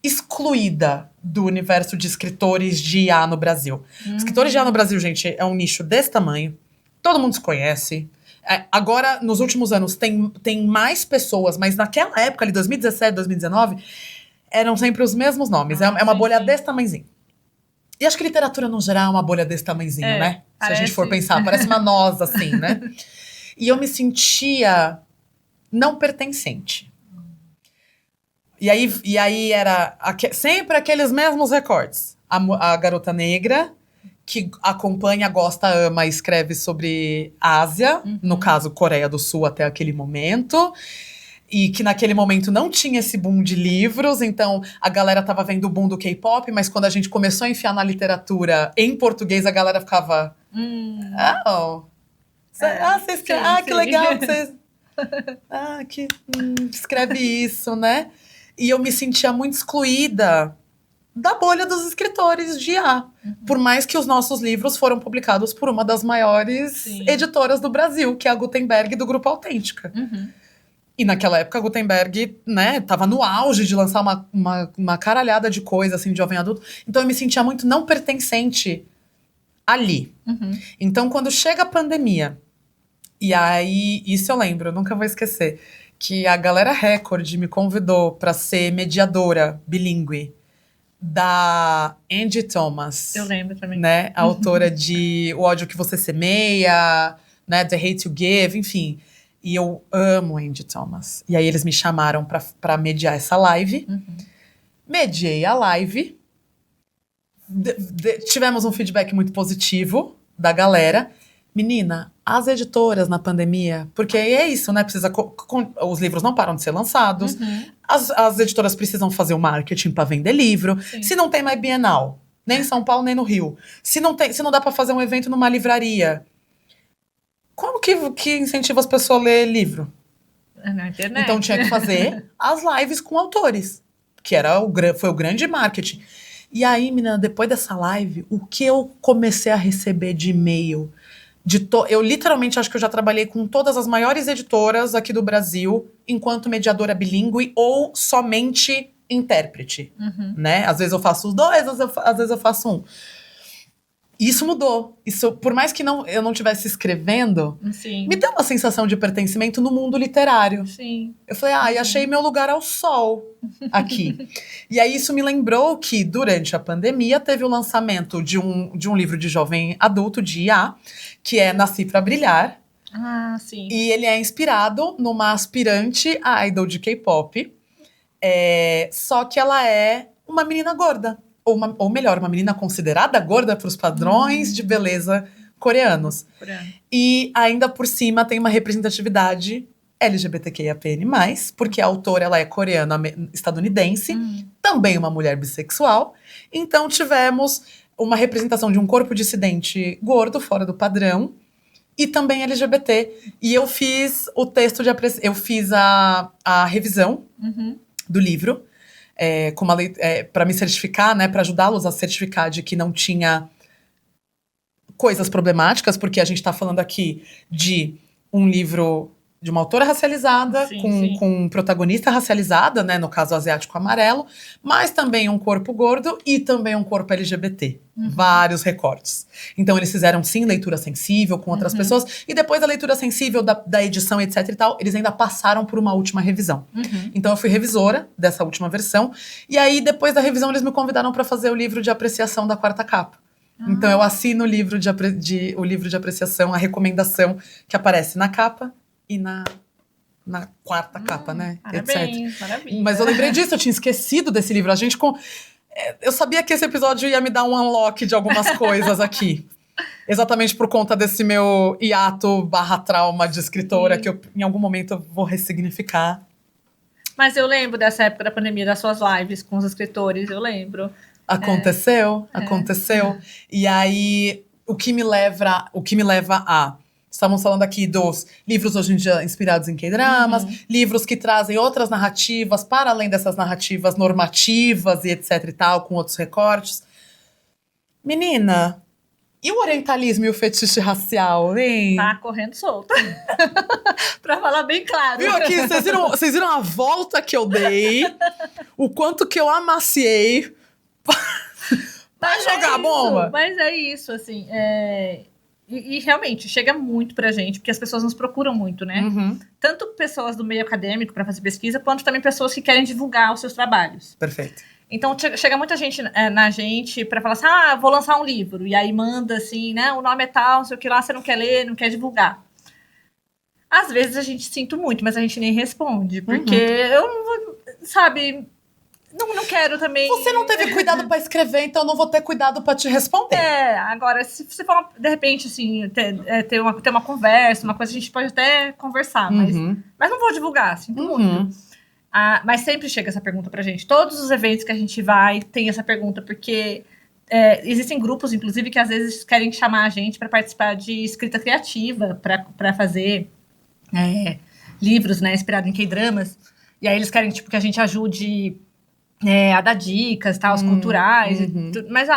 excluída do universo de escritores de IA no Brasil. Escritores de IA no Brasil, gente, é um nicho desse tamanho. Todo mundo se conhece. Agora, nos últimos anos, tem mais pessoas, mas naquela época, ali, 2017, 2019, eram sempre os mesmos nomes. É uma bolha desse tamanhozinho. E acho que literatura, no geral, é uma bolha desse tamanhozinho, né? Se a gente for pensar, parece uma noz, assim, né? E eu me sentia não pertencente. E aí era sempre aqueles mesmos recortes. A garota negra, que acompanha, gosta, ama e escreve sobre Ásia, no caso, Coreia do Sul até aquele momento. E que naquele momento não tinha esse boom de livros, então a galera tava vendo o boom do K-pop, mas quando a gente começou a enfiar na literatura em português, a galera ficava... Vocês querem... que legal que vocês... escreve isso, né? E eu me sentia muito excluída da bolha dos escritores de IA. Por mais que os nossos livros foram publicados por uma das maiores editoras do Brasil, que é a Gutenberg, do Grupo Autêntica. E naquela época, a Gutenberg, né, tava no auge de lançar uma caralhada de coisa, assim, de jovem adulto. Então, eu me sentia muito não pertencente ali. Então, quando chega a pandemia, e aí, isso eu lembro, eu nunca vou esquecer, que a Galera Record me convidou para ser mediadora bilíngue da Angie Thomas. Eu lembro também. Né, a autora de O Ódio que Você Semeia, né, The Hate You Give, enfim... E eu amo Angie Thomas. E aí eles me chamaram pra mediar essa live. Mediei a live. Tivemos um feedback muito positivo da galera. Menina, as editoras na pandemia... Porque é isso, né? Os livros não param de ser lançados. As editoras precisam fazer o marketing pra vender livro. Sim. Se não tem mais Bienal, nem em São Paulo, nem no Rio. Se não dá pra fazer um evento numa livraria... Como que incentiva as pessoas a ler livro? Na internet. Então tinha que fazer as lives com autores, que foi o grande marketing. E aí, menina, depois dessa live, o que eu comecei a receber de e-mail? Eu literalmente acho que eu já trabalhei com todas as maiores editoras aqui do Brasil, enquanto mediadora bilíngue ou somente intérprete. Né? Às vezes eu faço os dois, às vezes eu faço um. Isso mudou. Isso, por mais que eu não estivesse escrevendo, me deu uma sensação de pertencimento no mundo literário. Sim. Eu falei, achei meu lugar ao sol aqui. E aí isso me lembrou que, durante a pandemia, teve o lançamento de um livro de jovem adulto, de IA, que é Nasci Pra Brilhar. Sim. E ele é inspirado numa aspirante idol de K-pop. Só que ela é uma menina gorda. Ou melhor, uma menina considerada gorda para os padrões de beleza coreanos. E ainda por cima tem uma representatividade LGBTQIAPN+, porque a autora ela é coreana-estadunidense, também uma mulher bissexual. Então tivemos uma representação de um corpo dissidente gordo, fora do padrão, e também LGBT. E eu fiz o texto eu fiz a revisão do livro, para me certificar, né, para ajudá-los a certificar de que não tinha coisas problemáticas, porque a gente está falando aqui de um livro de uma autora racializada, com um protagonista racializada, né, no caso asiático amarelo, mas também um corpo gordo e também um corpo LGBT. Vários recortes. Então eles fizeram, sim, leitura sensível com outras pessoas, e depois da leitura sensível da edição, etc e tal, eles ainda passaram por uma última revisão. Então eu fui revisora dessa última versão, e aí depois da revisão eles me convidaram para fazer o livro de apreciação da quarta capa. Então eu assino o livro de apreciação, a recomendação que aparece na capa, e na quarta capa, né? Parabéns, etc. maravilha. Mas eu lembrei disso, eu tinha esquecido desse livro. Eu sabia que esse episódio ia me dar um unlock de algumas coisas aqui. Exatamente por conta desse meu hiato / trauma de escritora, que eu, em algum momento, eu vou ressignificar. Mas eu lembro dessa época da pandemia, das suas lives com os escritores, eu lembro. Aconteceu. E aí... o que me leva a... Estamos falando aqui dos livros hoje em dia inspirados em K-dramas, livros que trazem outras narrativas, para além dessas narrativas normativas e etc e tal, com outros recortes. Menina, e o orientalismo e o fetiche racial, hein? Tá correndo solto. Pra falar bem claro. Viu aqui? Vocês viram a volta que eu dei? O quanto que eu amaciei pra jogar a bomba? Mas é isso, assim. E realmente, chega muito pra gente, porque as pessoas nos procuram muito, né? Tanto pessoas do meio acadêmico pra fazer pesquisa, quanto também pessoas que querem divulgar os seus trabalhos. Perfeito. Então, chega muita gente na gente pra falar assim, vou lançar um livro. E aí manda assim, né, o nome é tal, não sei o que lá, você não quer ler, não quer divulgar. Às vezes a gente sinto muito, mas a gente nem responde. Porque eu não vou, sabe, não quero também... Você não teve cuidado pra escrever, então eu não vou ter cuidado pra te responder. Agora, se você for, de repente, assim, ter uma conversa, uma coisa, a gente pode até conversar, mas não vou divulgar, sinto muito. Mas sempre chega essa pergunta pra gente. Todos os eventos que a gente vai tem essa pergunta, porque existem grupos, inclusive, que às vezes querem chamar a gente para participar de escrita criativa, para fazer livros, né, inspirados em K-dramas. E aí eles querem, tipo, que a gente ajude a dar dicas, tal, os culturais. Mas,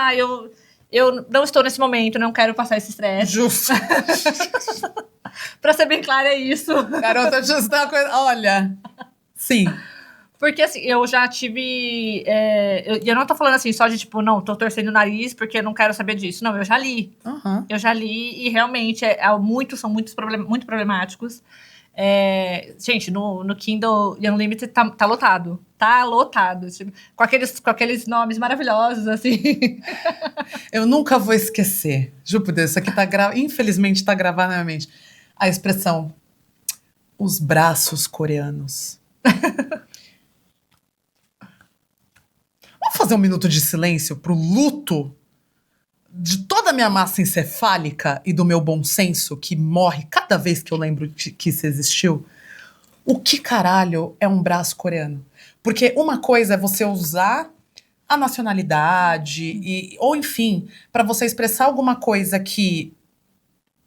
eu não estou nesse momento, não quero passar esse estresse. Justo. Pra ser bem clara, é isso. Garota, justo uma coisa... Olha... Sim. Porque, assim, eu já tive... eu não tô falando assim só de, tipo, não, tô torcendo o nariz porque eu não quero saber disso. Não, eu já li. Eu já li e realmente são muito problemáticos. Gente, no Kindle Unlimited tá lotado. Tá lotado. Tipo, com aqueles nomes maravilhosos, assim. Eu nunca vou esquecer. Juro por Deus, isso aqui infelizmente tá gravado na minha mente. A expressão, os braços coreanos. Vamos fazer um minuto de silêncio pro luto de toda a minha massa encefálica e do meu bom senso que morre cada vez que eu lembro que isso existiu? O que caralho é um braço coreano? Porque uma coisa é você usar a nacionalidade ou enfim, para você expressar alguma coisa que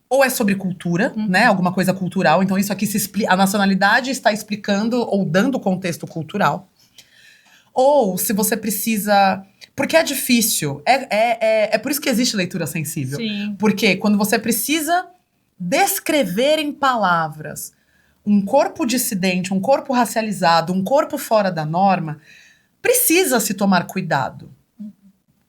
ou é sobre cultura, né? Alguma coisa cultural. Então, isso aqui a nacionalidade está explicando ou dando contexto cultural. Ou se você precisa... Porque é difícil. É por isso que existe leitura sensível. Sim. Porque quando você precisa descrever em palavras um corpo dissidente, um corpo racializado, um corpo fora da norma, precisa se tomar cuidado.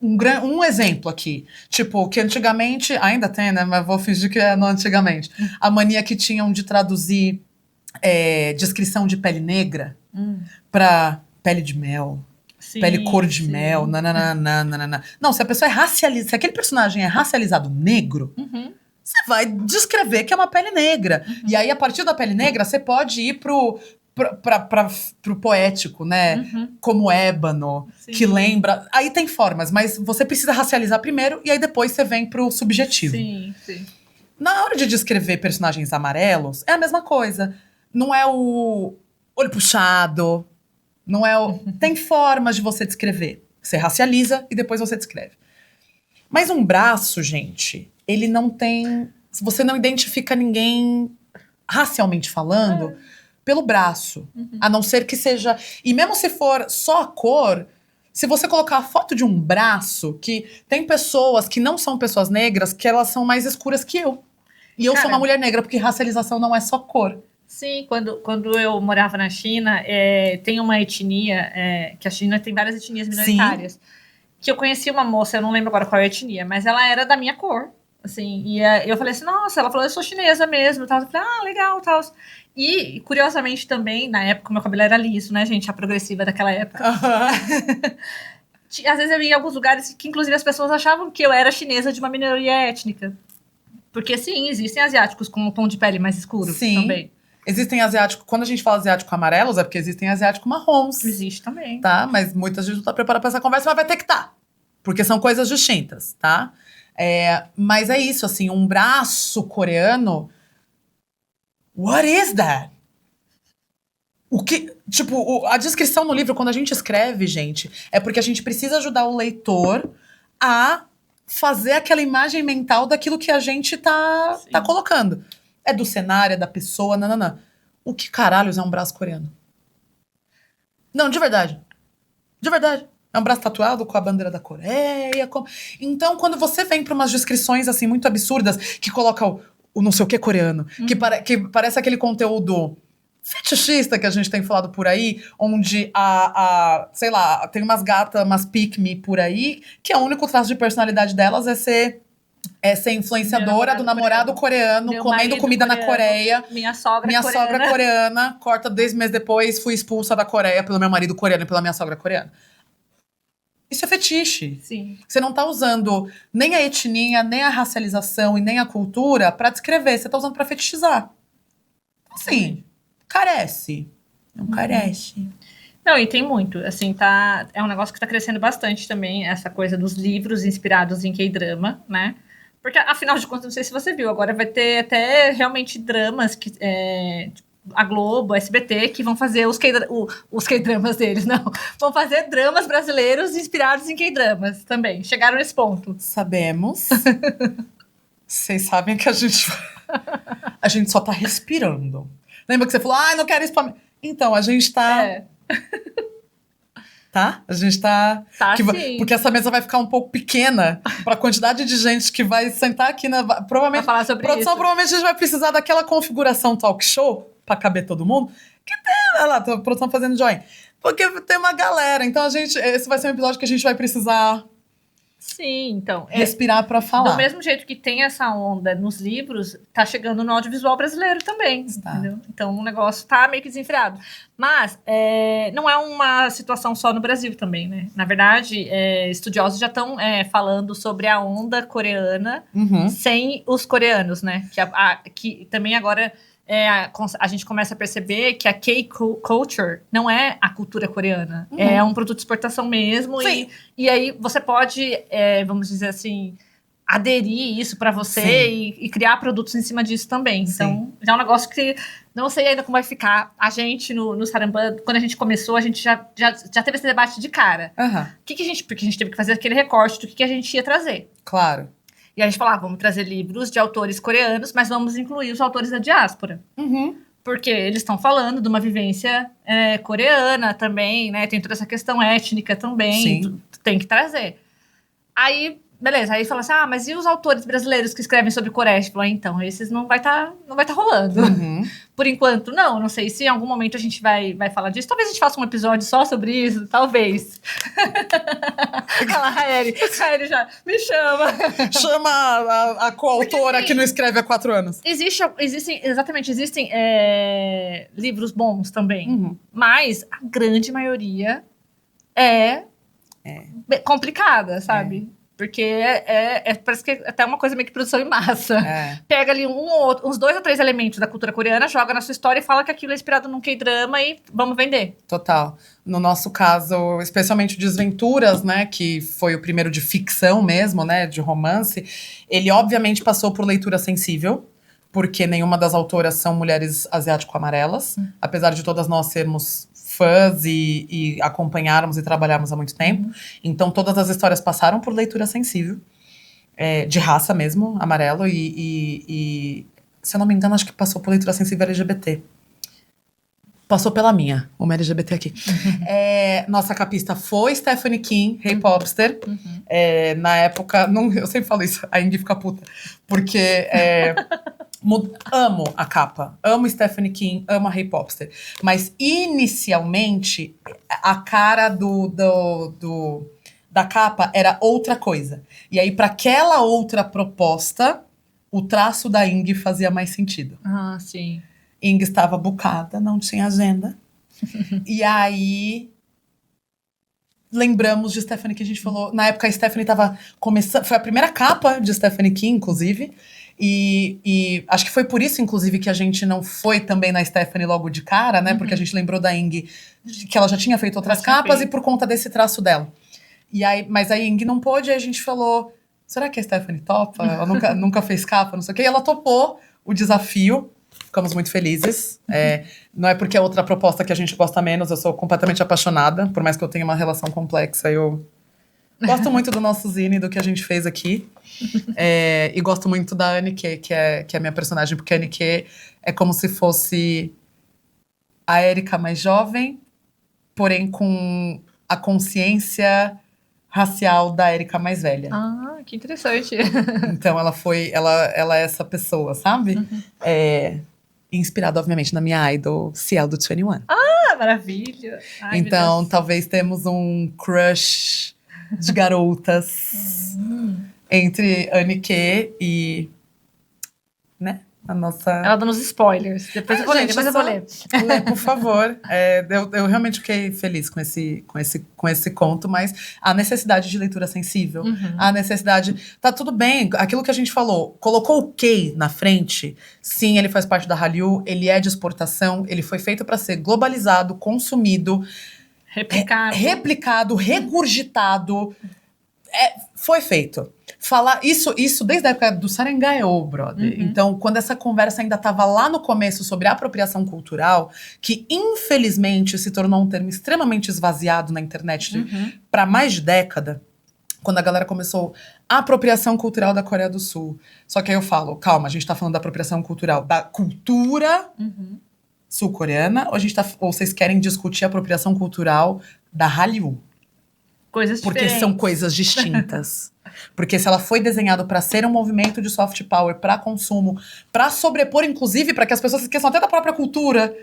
Um exemplo aqui, tipo, que antigamente, ainda tem, né, mas vou fingir que é no antigamente, a mania que tinham de traduzir descrição de pele negra pra pele de mel, pele cor de mel, nananana. Não, se a pessoa é racializada, se aquele personagem é racializado negro, você vai descrever que é uma pele negra. E aí, a partir da pele negra, você pode ir pro poético, né? Como ébano, que lembra... Aí tem formas, mas você precisa racializar primeiro e aí depois você vem pro subjetivo. Sim. Na hora de descrever personagens amarelos, é a mesma coisa. Não é o olho puxado, não é o... Tem formas de você descrever. Você racializa e depois você descreve. Mas um braço, gente, ele não tem... Se você não identifica ninguém racialmente falando... pelo braço, a não ser que seja... E mesmo se for só a cor, se você colocar a foto de um braço, que tem pessoas que não são pessoas negras, que elas são mais escuras que eu. E eu sou uma mulher negra, porque racialização não é só cor. Sim, quando eu morava na China, tem uma etnia, que a China tem várias etnias minoritárias, sim, que eu conheci uma moça, eu não lembro agora qual é a etnia, mas ela era da minha cor. Assim, e eu falei assim, nossa, ela falou, eu sou chinesa mesmo, tal. Eu falei, legal, tal. E, curiosamente, também, na época, meu cabelo era liso, né, gente? A progressiva daquela época. Às vezes eu ia em alguns lugares que, inclusive, as pessoas achavam que eu era chinesa de uma minoria étnica. Porque, sim, existem asiáticos com um tom de pele mais escuro, sim, também. Existem asiáticos... Quando a gente fala asiático amarelos, é porque existem asiáticos marrons. Existe também. Tá? Mas muita gente não tá preparada pra essa conversa, mas vai ter que estar. Porque são coisas distintas, tá? Mas é isso, assim, um braço coreano... What is that? O que, tipo, a descrição no livro, quando a gente escreve, gente, é porque a gente precisa ajudar o leitor a fazer aquela imagem mental daquilo que a gente tá colocando. É do cenário, é da pessoa, nananã. O que caralhos é um braço coreano? Não, de verdade. De verdade. É um braço tatuado com a bandeira da Coreia. Então, quando você vem para umas descrições assim muito absurdas, que coloca o não sei o que coreano, que parece aquele conteúdo fetichista que a gente tem falado por aí, onde sei lá, tem umas gatas, umas pick-me por aí, que o único traço de personalidade delas é ser influenciadora do namorado coreano, comendo comida coreano, na Coreia. Minha sogra coreana, corta 10 meses depois, fui expulsa da Coreia pelo meu marido coreano e pela minha sogra coreana. Isso é fetiche. Sim. Você não tá usando nem a etnia, nem a racialização e nem a cultura pra descrever. Você tá usando pra fetichizar. Assim, carece. Não carece. Não, e tem muito. Assim, é um negócio que tá crescendo bastante também, essa coisa dos livros inspirados em K-drama, né? Porque, afinal de contas, não sei se você viu, agora vai ter até realmente dramas que... a Globo, a SBT, que vão fazer os K-dramas deles, não. Vão fazer dramas brasileiros inspirados em K-dramas também. Chegaram nesse ponto. Sabemos. Vocês sabem que a gente só tá respirando. Lembra que você falou, não quero isso pra mim. Então, a gente tá... Tá? A gente tá... sim. Porque essa mesa vai ficar um pouco pequena pra quantidade de gente que vai sentar aqui provavelmente... Pra falar sobre produção, isso. provavelmente a gente vai precisar daquela configuração talk show pra caber todo mundo. Que tem... Olha lá, a produção fazendo join. Porque tem uma galera. Então, esse vai ser um episódio que a gente vai precisar... Sim, então... respirar pra falar. Do mesmo jeito que tem essa onda nos livros, tá chegando no audiovisual brasileiro também, entendeu? Então o negócio tá meio que desenfreado. Mas não é uma situação só no Brasil também, né? Na verdade, estudiosos já estão falando sobre a onda coreana sem os coreanos, né? Que também agora... a gente começa a perceber que a K-culture não é a cultura coreana. É um produto de exportação mesmo. E aí você pode, vamos dizer assim, aderir isso para você e criar produtos em cima disso também. Sim. Então, já é um negócio que não sei ainda como vai ficar. A gente, no Sarambá, quando a gente começou, a gente já teve esse debate de cara. Porque a gente teve que fazer aquele recorte do que a gente ia trazer. Claro. E a gente falava, vamos trazer livros de autores coreanos, mas vamos incluir os autores da diáspora. Porque eles estão falando de uma vivência coreana também, né? Tem toda essa questão étnica também, tem que trazer. Aí, beleza, aí fala assim, mas e os autores brasileiros que escrevem sobre Coreia? Tipo, então, esses não vai tá rolando. Por enquanto, não sei se em algum momento a gente vai falar disso. Talvez a gente faça um episódio só sobre isso, talvez. Olha lá, Raeli já me chama. Chama a coautora que não escreve há 4 anos. Existem livros bons também, mas a grande maioria é complicada, sabe? Porque parece que é até uma coisa meio que produção em massa. Pega ali uns 2 ou 3 elementos da cultura coreana, joga na sua história e fala que aquilo é inspirado num K-drama e vamos vender. Total. No nosso caso, especialmente Desventuras, né, que foi o primeiro de ficção mesmo, né, de romance, ele obviamente passou por leitura sensível, porque nenhuma das autoras são mulheres asiático-amarelas, apesar de todas nós sermos fãs e acompanharmos e trabalharmos há muito tempo. Então, todas as histórias passaram por leitura sensível, de raça mesmo, amarelo, e se eu não me engano, acho que passou por leitura sensível LGBT. Passou pela minha, uma LGBT aqui. Nossa capista foi Stephanie Kim, Hey Popster. Na época, eu sempre falo isso, a Ingrid fica puta, porque... amo a capa, amo Stephanie Kim, amo a Hey Popster, mas inicialmente a cara da capa era outra coisa, e aí para aquela outra proposta o traço da Ing fazia mais sentido. Sim. Ing estava bucada, não tinha agenda, e aí lembramos de Stephanie, que a gente falou, na época a Stephanie estava começando, foi a primeira capa de Stephanie Kim, inclusive. E acho que foi por isso, inclusive, que a gente não foi também na Stephanie logo de cara, né? Porque a gente lembrou da Ing, que ela já tinha feito outras capas, e por conta desse traço dela. Mas a Ing não pôde, e a gente falou, será que a Stephanie topa? Ela nunca fez capa, não sei o quê. E ela topou o desafio, ficamos muito felizes. Não é porque é outra proposta que a gente gosta menos, eu sou completamente apaixonada, por mais que eu tenha uma relação complexa, eu Gosto muito do nosso zine, do que a gente fez aqui. E gosto muito da Anike, que é a minha personagem, porque a Anike é como se fosse a Erika mais jovem, porém com a consciência racial da Erika mais velha. Ah, que interessante. Então ela é essa pessoa, sabe? Inspirada, obviamente, na minha idol, Ciel do 21. Ah, maravilha. Ai, meu Então, Deus. talvez temos um crush de garotas entre Anike e, né, a nossa... Ela dando uns spoilers. Depois eu vou ler, gente, depois eu vou ler. Lê, por favor. Eu realmente fiquei feliz com esse conto, mas a necessidade de leitura sensível, a necessidade... Tá tudo bem, aquilo que a gente falou, colocou o Kei na frente, sim, ele faz parte da Hallyu, ele é de exportação, ele foi feito para ser globalizado, consumido, replicado, regurgitado. Foi feito. Falar isso desde a época do Sarangaeô, brother. Então, quando essa conversa ainda estava lá no começo sobre a apropriação cultural, que infelizmente se tornou um termo extremamente esvaziado na internet para mais de década, quando a galera começou a apropriação cultural da Coreia do Sul. Só que aí eu falo, calma, a gente tá falando da apropriação cultural da cultura sul-coreana, ou vocês querem discutir a apropriação cultural da Hallyu? Coisas Porque diferentes. são coisas distintas. Porque se ela foi desenhada para ser um movimento de soft power, para consumo, para sobrepor, inclusive, para que as pessoas esqueçam até da própria cultura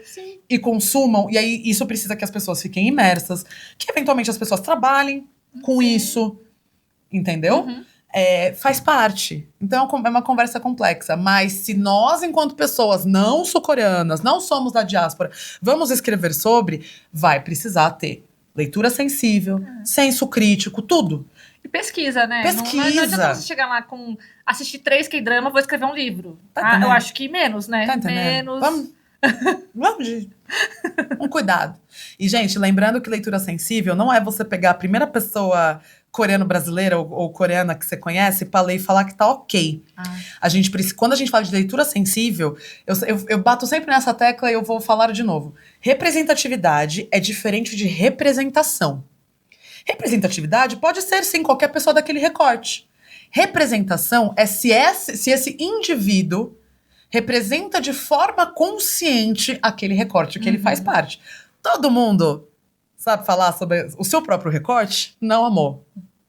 e consumam, e aí isso precisa que as pessoas fiquem imersas, que eventualmente as pessoas trabalhem com isso, entendeu? Faz parte. Então é uma conversa complexa. Mas se nós, enquanto pessoas não sul-coreanas, não somos da diáspora, vamos escrever sobre, vai precisar ter leitura sensível, senso crítico, tudo. E pesquisa, né? Pesquisa. Não adianta você chegar lá com... Assistir 3 K-drama, vou escrever um livro. Tá entendendo? Eu acho que menos, né? Tá entendendo? Menos... Vamos um cuidado. E, gente, lembrando que leitura sensível não é você pegar a primeira pessoa coreano-brasileira ou coreana que você conhece pra ler e falar que tá ok. A gente precisa, quando a gente fala de leitura sensível, eu bato sempre nessa tecla e eu vou falar de novo. Representatividade é diferente de representação. Representatividade pode ser, sim, qualquer pessoa daquele recorte. Representação é se esse indivíduo representa de forma consciente aquele recorte que ele faz parte. Todo mundo sabe falar sobre o seu próprio recorte? Não, amor.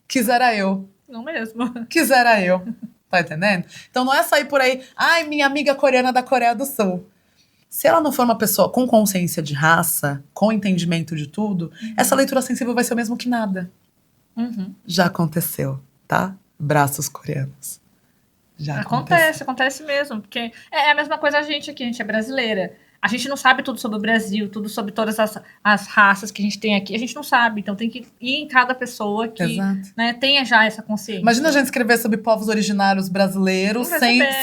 Quisera eu. Não mesmo. Quisera eu. Tá entendendo? Então não é sair por aí, ai, minha amiga coreana da Coreia do Sul. Se ela não for uma pessoa com consciência de raça, com entendimento de tudo, essa leitura sensível vai ser o mesmo que nada. Já aconteceu, tá? Braços coreanos. Já aconteceu. Acontece mesmo. Porque é a mesma coisa a gente aqui, a gente é brasileira. A gente não sabe tudo sobre o Brasil, tudo sobre todas as raças que a gente tem aqui. A gente não sabe, então tem que ir em cada pessoa que né, tenha já essa consciência. Imagina a gente escrever sobre povos originários brasileiros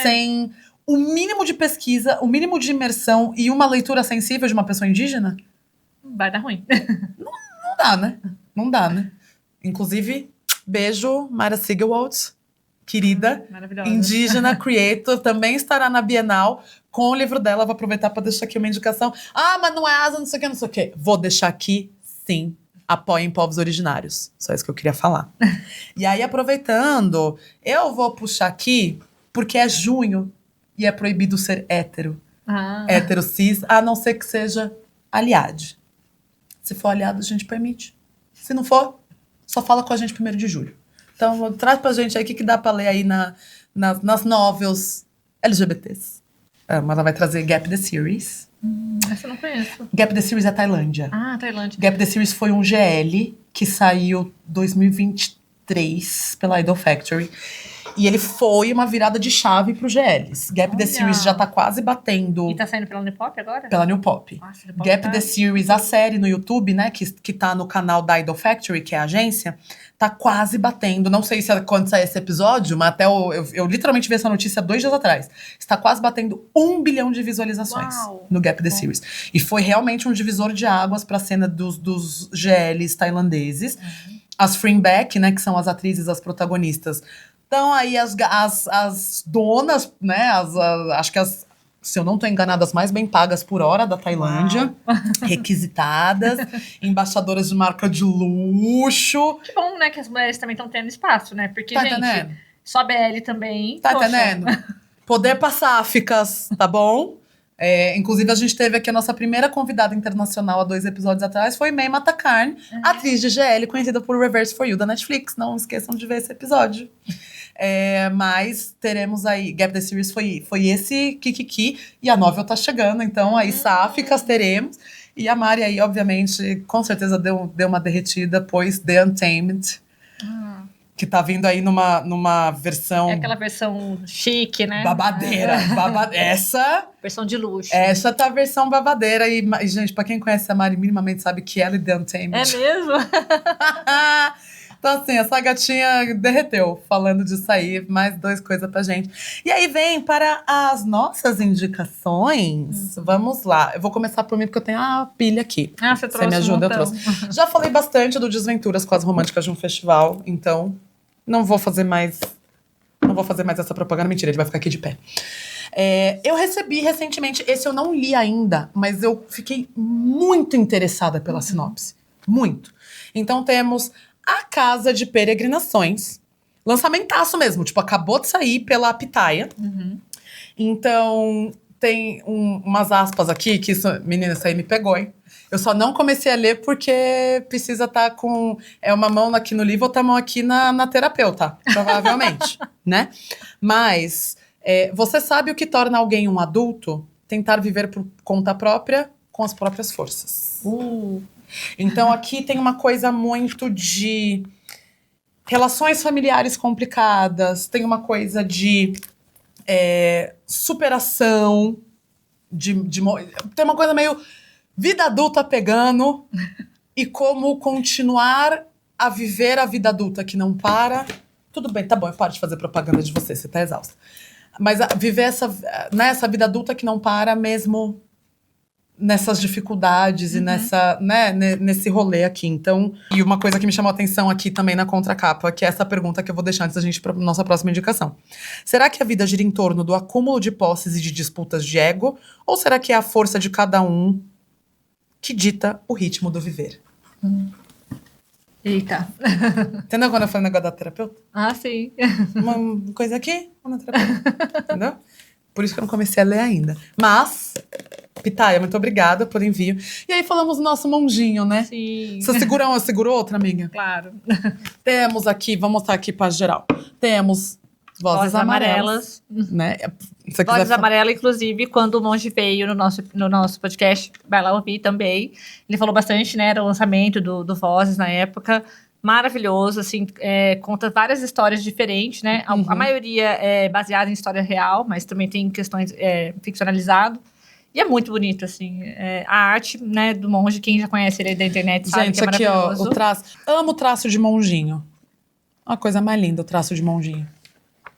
sem o mínimo de pesquisa, o mínimo de imersão e uma leitura sensível de uma pessoa indígena? Vai dar ruim. Não dá, né? Não dá, né? Inclusive, beijo, Mara Sigelwald, querida, Maravilhosa. indígena, creator, também estará na Bienal com o livro dela. Vou aproveitar para deixar aqui uma indicação. Ah, mas não é asa, não sei o que, não sei o que. Vou deixar aqui, sim. Apoiem povos originários. Só isso que eu queria falar. E aí, aproveitando, eu vou puxar aqui, porque é junho e é proibido ser hétero. Hétero cis, a não ser que seja aliado. Se for aliado, a gente permite. Se não for, só fala com a gente 1º de julho. Então, traz pra gente aí o que dá pra ler aí nas novels LGBTs. Mas ela vai trazer Gap the Series. Essa eu não conheço. Gap the Series é Tailândia. Tailândia. Gap the Series foi um GL que saiu 2023 pela Idol Factory. E ele foi uma virada de chave pro GLs. Gap the Series já tá quase batendo... E tá saindo pela New Pop agora? Pela New Pop. Nossa, New Pop Gap the Series, a série no YouTube, né, que tá no canal da Idol Factory, que é a agência, tá quase batendo. Não sei se é quando sair esse episódio, mas até eu literalmente vi essa notícia 2 dias atrás. Está quase batendo 1 bilhão de visualizações no Gap the Series. E foi realmente um divisor de águas pra cena dos GLs tailandeses. As Fringback, né, que são as atrizes, as protagonistas. Então, aí as donas, né, acho que as se eu não tô enganada, as mais bem pagas por hora da Tailândia. Requisitadas, embaixadoras de marca de luxo. Que bom, né, que as mulheres também estão tendo espaço, né? Porque, Tá gente, entendendo? só BL também. Tá poxa. entendendo? Poder pacíficas, tá bom? Inclusive, a gente teve aqui a nossa primeira convidada internacional há 2 episódios atrás, foi May Matakarn, atriz de GL, conhecida por Reverse For You da Netflix. Não esqueçam de ver esse episódio. Mas teremos aí, Gap the Series foi esse Kikiki, e a novel tá chegando, então aí sáficas teremos. E a Mari aí, obviamente, com certeza deu uma derretida, pois The Untamed, que tá vindo aí numa versão É aquela versão chique, né? babadeira. Versão de luxo. Essa tá a versão babadeira. E, gente, pra quem conhece a Mari minimamente sabe que ela e The Untamed. É mesmo? Então, assim, essa gatinha derreteu falando disso aí. Mais 2 coisas pra gente. E aí vem para as nossas indicações. Vamos lá. Eu vou começar por mim, porque eu tenho a pilha aqui. Você trouxe me ajuda, um eu montão. trouxe. Já falei bastante do Desventuras com as Românticas de um Festival. Então, não vou fazer mais essa propaganda. Mentira, ele vai ficar aqui de pé. Eu recebi recentemente, esse eu não li ainda, mas eu fiquei muito interessada pela sinopse. Muito. Então temos A Casa de Peregrinações. Lançamentaço mesmo, tipo, acabou de sair pela Pitaia. Então, tem umas aspas aqui, que isso, menina, isso aí me pegou, hein? Eu só não comecei a ler porque precisa estar com... uma mão aqui no livro, outra mão aqui na terapeuta, provavelmente, né? Mas, você sabe o que torna alguém um adulto? Tentar viver por conta própria, com as próprias forças. Então, aqui tem uma coisa muito de relações familiares complicadas, tem uma coisa de superação, tem uma coisa meio vida adulta pegando e como continuar a viver a vida adulta que não para. Tudo bem, tá bom, eu paro de fazer propaganda de você tá exausta. Mas viver essa vida adulta que não para mesmo nessas dificuldades e nesse rolê aqui. Então, e uma coisa que me chamou a atenção aqui também na contracapa, que é essa pergunta que eu vou deixar antes da gente ir pra nossa próxima indicação. Será que a vida gira em torno do acúmulo de posses e de disputas de ego? Ou será que é a força de cada um que dita o ritmo do viver? Eita. Entendeu quando eu falei o negócio da terapeuta? Sim. Uma coisa aqui, uma na terapeuta. Entendeu? Por isso que eu não comecei a ler ainda. Mas, Pitaia, muito obrigada por envio. E aí falamos do nosso monjinho, né? Sim. Você segurou uma, segurou outra, amiga? Claro. Temos aqui, vou mostrar aqui para geral. Temos Vozes Amarelas. Né? Se você Vozes quiser Amarelas, inclusive, quando o Monge veio no nosso podcast, vai lá ouvir também. Ele falou bastante, né, do lançamento do Vozes na época. Maravilhoso, assim, conta várias histórias diferentes, né? A maioria é baseada em história real, mas também tem questões ficcionalizado. E é muito bonito, assim. A arte, né, do Monge, quem já conhece ele da internet sabe gente, que é aqui, ó, maravilhoso. o traço. Amo o traço de monjinho. Uma coisa mais linda, o traço de monjinho.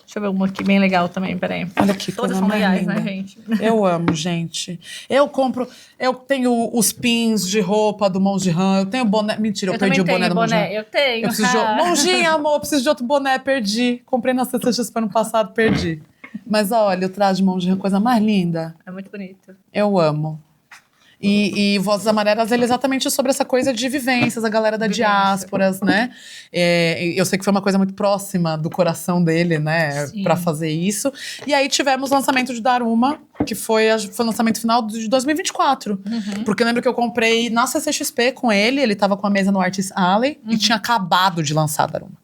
Deixa eu ver uma aqui bem legal também, peraí. Olha que Todas coisa são mais legais, linda. né, gente? Eu amo, gente. Eu tenho os pins de roupa do Monge Han, eu tenho boné. Mentira, eu perdi o boné do Monge Han. Eu tenho. Eu preciso de Monjinha, amor, eu preciso de outro boné, perdi. Comprei na CCXP ano passado, perdi. Mas olha, o traje de Monge Han, coisa mais linda. É muito bonito. Eu amo. E Vozes Amarelas, ele é exatamente sobre essa coisa de vivências, a galera da diásporas, né? Eu sei que foi uma coisa muito próxima do coração dele, né? Sim. Pra fazer isso. E aí tivemos o lançamento de Daruma, que foi o lançamento final de 2024. Porque eu lembro que eu comprei na CCXP com ele tava com a mesa no Artist Alley e tinha acabado de lançar Daruma.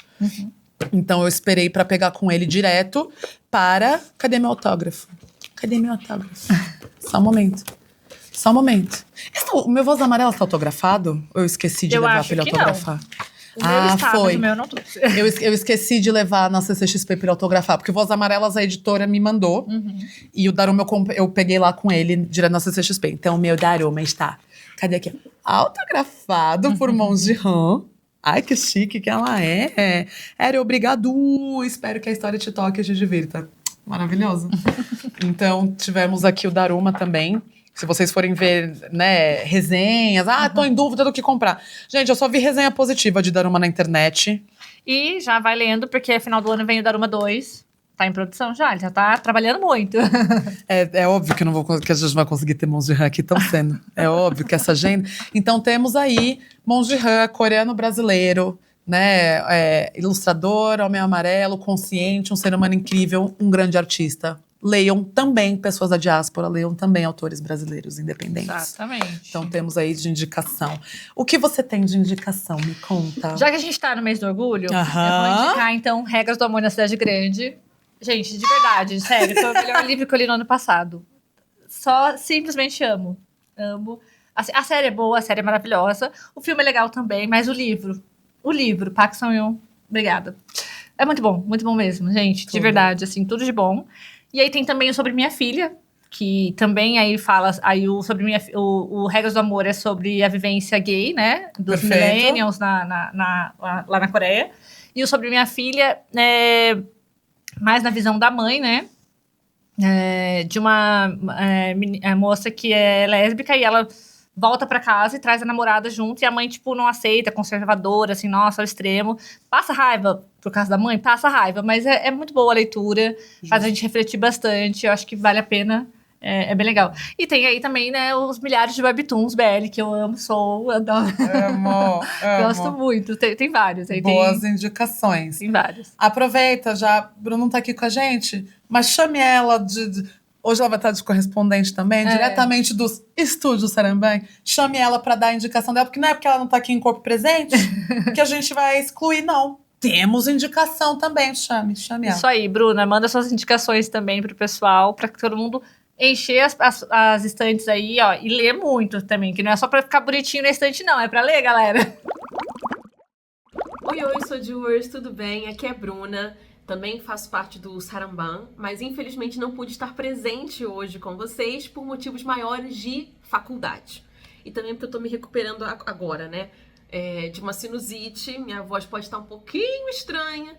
Então eu esperei pra pegar com ele direto para... Cadê meu autógrafo? Cadê meu autógrafo? Só um momento. Só um momento. O meu Voz Amarela tá autografado? Ou eu esqueci de Eu levar acho pra ele que não. autografar? O meu estava, foi. o meu eu não trouxe. Eu esqueci de levar na CCXP pra ele autografar. Porque Voz Amarelas a editora me mandou. E o Daruma eu peguei lá com ele direto na CCXP. Então o meu Daruma está... Cadê aqui? Autografado por Monge Han. Ai, que chique que ela é. Era obrigado. Espero que a história te toque e te divirta. Maravilhoso. Então, tivemos aqui o Daruma também. Se vocês forem ver, né, resenhas. Tô em dúvida do que comprar. Gente, eu só vi resenha positiva de Daruma na internet. E já vai lendo, porque final do ano vem o Daruma 2. Tá em produção já, ele já tá trabalhando muito. É óbvio que, que a gente não vai conseguir ter Monge Han aqui tão cedo. É óbvio que essa agenda... Então temos aí Monge Han, coreano brasileiro, né? Ilustrador, homem amarelo, consciente, um ser humano incrível, um grande artista. Leiam também pessoas da diáspora, leiam também autores brasileiros independentes. Exatamente. Então temos aí de indicação. O que você tem de indicação? Me conta. Já que a gente tá no mês do orgulho, Aham. eu vou indicar, então, Regras do Amor na Cidade Grande. Gente, de verdade, sério, foi o melhor livro que eu li no ano passado. Só simplesmente amo. Amo. A série é boa, a série é maravilhosa. O filme é legal também, mas o livro, Park Sung-yoon, obrigada. É muito bom mesmo, gente, de verdade, assim, tudo de bom. E aí tem também o Sobre Minha Filha, que também aí fala, aí o Regras do Amor é sobre a vivência gay, né, dos Perfeito. millennials lá na Coreia. E o Sobre Minha Filha é mais na visão da mãe, né, de uma moça que é lésbica e ela volta pra casa e traz a namorada junto e a mãe, tipo, não aceita, conservadora, assim, nossa, ao extremo. Passa raiva por causa da mãe? Passa raiva, mas é muito boa a leitura, faz a gente refletir bastante, eu acho que vale a pena, é bem legal. E tem aí também, né, os milhares de webtoons BL, que eu amo, adoro. Amo. Gosto muito, tem vários. Aí Boas indicações. tem vários. Aproveita, já, Bruno não tá aqui com a gente, mas chame ela hoje ela vai estar de correspondente também, diretamente dos estúdios Sarambang. Chame ela para dar a indicação dela, porque não é porque ela não tá aqui em corpo presente que a gente vai excluir, não. Temos indicação também, chame ela. Isso aí, Bruna, manda suas indicações também pro pessoal, para que todo mundo encher as estantes aí, ó, e ler muito também, que não é só para ficar bonitinho na estante, não, é para ler, galera. Oi, Sojurs, tudo bem? Aqui é Bruna. Também faço parte do Sarambang, mas infelizmente não pude estar presente hoje com vocês por motivos maiores de faculdade. E também porque eu tô me recuperando agora, né? De uma sinusite, minha voz pode estar um pouquinho estranha,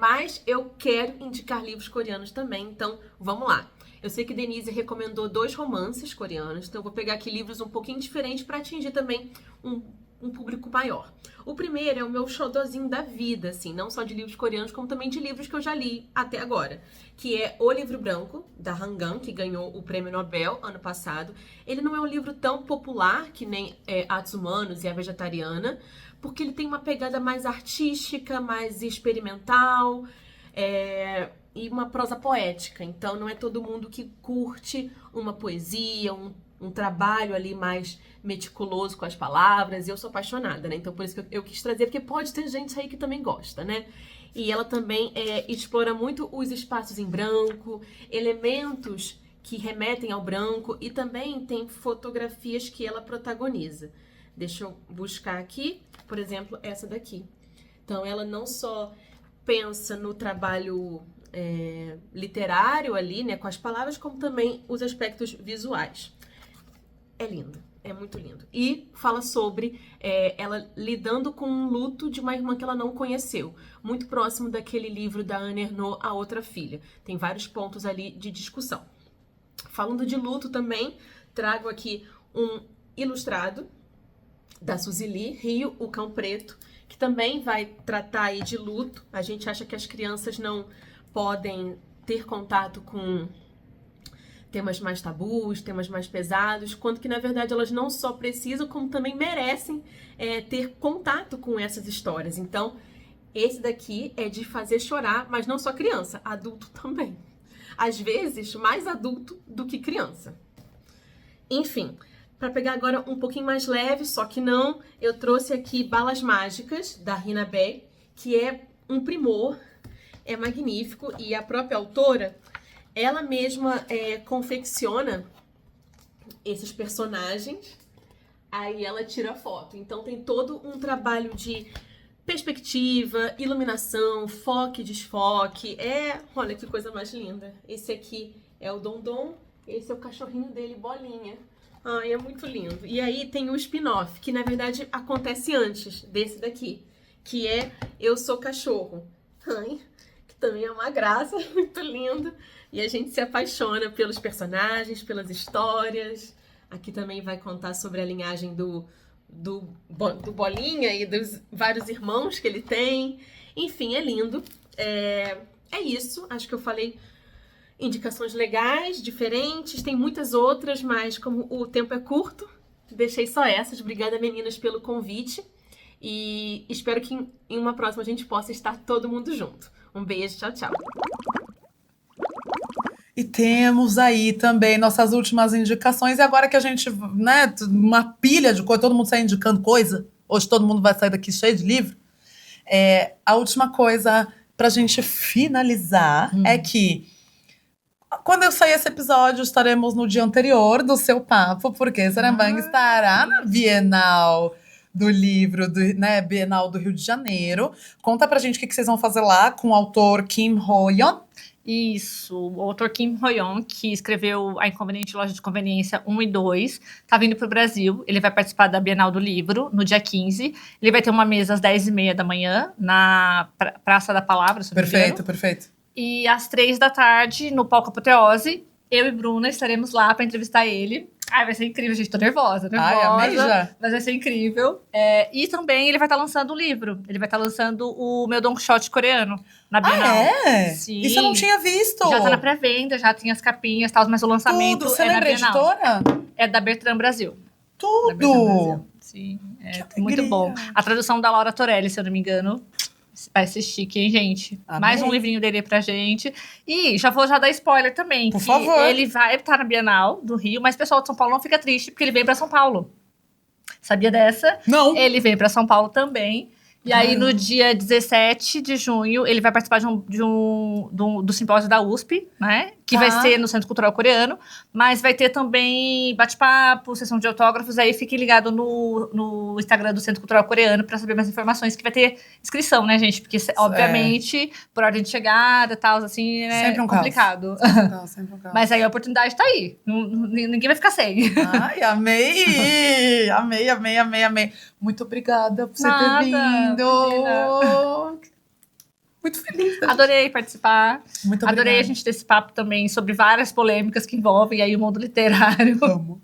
mas eu quero indicar livros coreanos também, então vamos lá. Eu sei que Denise recomendou 2 romances coreanos, então eu vou pegar aqui livros um pouquinho diferentes para atingir também um público maior. O primeiro é o meu xodózinho da vida, assim, não só de livros coreanos, como também de livros que eu já li até agora, que é O Livro Branco, da Han-gang, que ganhou o Prêmio Nobel ano passado. Ele não é um livro tão popular que nem Atos Humanos e A Vegetariana, porque ele tem uma pegada mais artística, mais experimental, e uma prosa poética. Então não é todo mundo que curte uma poesia, um trabalho ali mais meticuloso com as palavras, e eu sou apaixonada, né? Então por isso que eu quis trazer, porque pode ter gente aí que também gosta, né? E ela também explora muito os espaços em branco, elementos que remetem ao branco, e também tem fotografias que ela protagoniza. Deixa eu buscar aqui, por exemplo, essa daqui. Então ela não só pensa no trabalho literário ali, né, com as palavras, como também os aspectos visuais. É lindo, é muito lindo. E fala sobre ela lidando com um luto de uma irmã que ela não conheceu. Muito próximo daquele livro da Anne Ernaux, A Outra Filha. Tem vários pontos ali de discussão. Falando de luto também, trago aqui um ilustrado da Suzy Lee, Rio, o Cão Preto, que também vai tratar aí de luto. A gente acha que as crianças não podem ter contato com temas mais tabus, temas mais pesados, quanto que, na verdade, elas não só precisam, como também merecem ter contato com essas histórias. Então, esse daqui é de fazer chorar, mas não só criança, adulto também. Às vezes, mais adulto do que criança. Enfim, para pegar agora um pouquinho mais leve, só que não, eu trouxe aqui Balas Mágicas, da Rina Bae, que é um primor, é magnífico, e a própria autora, ela mesma confecciona esses personagens, aí ela tira foto. Então tem todo um trabalho de perspectiva, iluminação, foco e desfoque. Olha que coisa mais linda. Esse aqui é o Dondon, esse é o cachorrinho dele, Bolinha. Ai, é muito lindo. E aí tem o spin-off, que na verdade acontece antes desse daqui, que é Eu Sou Cachorro. Ai, que também é uma graça, muito lindo. E a gente se apaixona pelos personagens, pelas histórias. Aqui também vai contar sobre a linhagem do Bolinha e dos vários irmãos que ele tem. Enfim, é lindo. é isso. Acho que eu falei indicações legais, diferentes. Tem muitas outras, mas como o tempo é curto, deixei só essas. Obrigada, meninas, pelo convite. E espero que em uma próxima a gente possa estar todo mundo junto. Um beijo, tchau, tchau. E temos aí também nossas últimas indicações. E agora que a gente, né, uma pilha de coisa, todo mundo sai indicando coisa. Hoje todo mundo vai sair daqui cheio de livro. A última coisa pra gente finalizar é que quando eu sair esse episódio, estaremos no dia anterior do seu papo, porque Saramban estará na Bienal do Livro, Bienal do Rio de Janeiro. Conta pra gente o que vocês vão fazer lá com o autor Kim Ho-yeon. Isso, o autor Kim Ho-yeon, que escreveu A Inconveniente Loja de Conveniência 1 e 2, tá vindo pro Brasil. Ele vai participar da Bienal do Livro no dia 15. Ele vai ter uma mesa às 10h30 da manhã na Praça da Palavra, se não me engano. Perfeito. E às 3 da tarde, no palco Apoteose, eu e Bruna estaremos lá para entrevistar ele. Ai, vai ser incrível, gente. Tô nervosa. Ai, amei já. Mas vai ser incrível. E também ele vai estar lançando o livro. Ele vai estar lançando o meu Don Quixote coreano na Bienal. Sim. Isso eu não tinha visto. Já tá na pré-venda, já tem as capinhas e tal, mas o lançamento Tudo. Você é na lembra a Bienal. editora? É da Bertrand Brasil. Tudo. Da Bertrand Brasil. Sim, Que muito alegria. bom. A tradução da Laura Torelli, se eu não me engano. Vai ser chique, hein, gente? Amei. Mais um livrinho dele pra gente. E já vou dar spoiler também. Por que favor. Ele vai estar na Bienal do Rio, mas o pessoal de São Paulo não fica triste, porque ele vem pra São Paulo. Sabia dessa? Não. Ele vem pra São Paulo também. E aí, no dia 17 de junho, ele vai participar do simpósio da USP, né? Que vai ser no Centro Cultural Coreano. Mas vai ter também bate-papo, sessão de autógrafos. Aí fique ligado no Instagram do Centro Cultural Coreano pra saber mais informações, que vai ter inscrição, né, gente? Porque, obviamente, por ordem de chegada e tal, assim, é Sempre um complicado. Sempre um caos. Mas aí a oportunidade tá aí. Ninguém vai ficar sem. Ai, amei! Amei. Muito obrigada por você ter vindo. Imagina. Muito feliz. Adorei participar. Muito obrigada. Adorei a gente ter esse papo também sobre várias polêmicas que envolvem aí o mundo literário. Amo.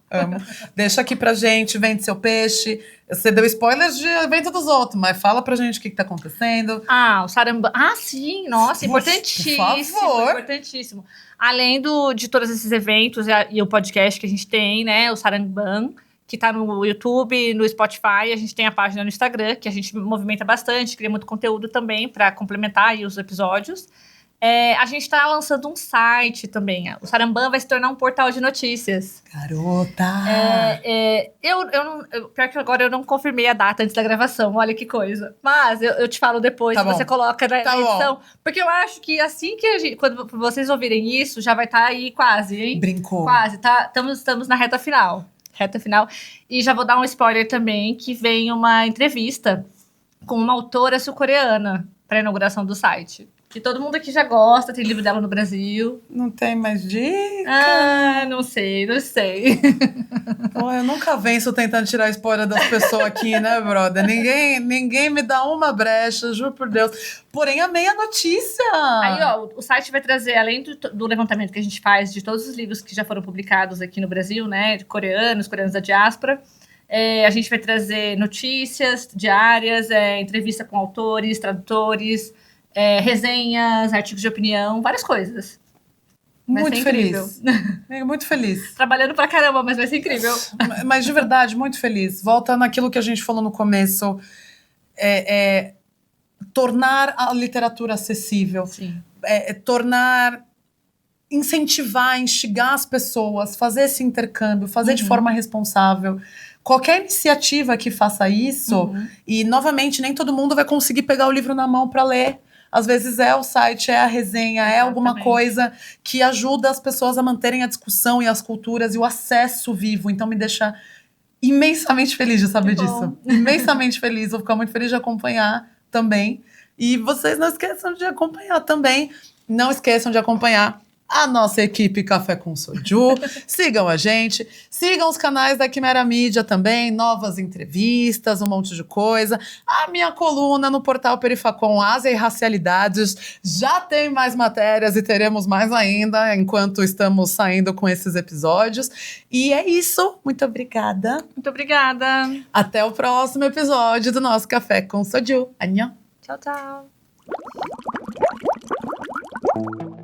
Deixa aqui pra gente, vende seu peixe. Você deu spoilers de evento dos outros, mas fala pra gente o que tá acontecendo. O Saramban. Sim, nossa, importantíssimo. Por favor. Importantíssimo. Além de todos esses eventos e o podcast que a gente tem, né? O Saramban, que tá no YouTube, no Spotify. A gente tem a página no Instagram, que a gente movimenta bastante, cria muito conteúdo também para complementar aí os episódios. A gente tá lançando um site também. O Saramban vai se tornar um portal de notícias. Garota! Pior que agora eu não confirmei a data antes da gravação, olha que coisa. Mas eu te falo depois, Tá bom. você coloca na edição. Bom. Porque eu acho que assim que quando vocês ouvirem isso, já vai estar aí quase, hein? Brincou. Quase, estamos na reta final. E já vou dar um spoiler também, que vem uma entrevista com uma autora sul-coreana para a inauguração do site. Que todo mundo aqui já gosta, tem livro dela no Brasil. Não tem mais dica? Não sei. Pô, eu nunca venço tentando tirar a spoiler das pessoas aqui, né, brother? Ninguém me dá uma brecha, juro por Deus. Porém, amei a notícia! Aí, o site vai trazer, além do levantamento que a gente faz de todos os livros que já foram publicados aqui no Brasil, né, de coreanos da diáspora, a gente vai trazer notícias diárias, entrevista com autores, tradutores, resenhas, artigos de opinião, várias coisas. Vai Muito ser feliz. Muito feliz. Trabalhando pra caramba, mas vai ser incrível. Mas de verdade, muito feliz. Volta naquilo que a gente falou no começo. Tornar a literatura acessível. Sim. Incentivar, instigar as pessoas, fazer esse intercâmbio, fazer de forma responsável. Qualquer iniciativa que faça isso, e novamente, nem todo mundo vai conseguir pegar o livro na mão para ler. Às vezes é o site, é a resenha, é alguma coisa que ajuda as pessoas a manterem a discussão e as culturas e o acesso vivo. Então me deixa imensamente feliz de saber disso. Imensamente feliz. Vou ficar muito feliz de acompanhar também. E vocês não esqueçam de acompanhar também. Não esqueçam de acompanhar a nossa equipe Café com Soju. Sigam a gente. Sigam os canais da Quimera Mídia também. Novas entrevistas, um monte de coisa. A minha coluna no portal Perifacom, Ásia e Racialidades. Já tem mais matérias e teremos mais ainda enquanto estamos saindo com esses episódios. E é isso. Muito obrigada. Muito obrigada. Até o próximo episódio do nosso Café com Soju. Annyeong. Tchau. Tchau.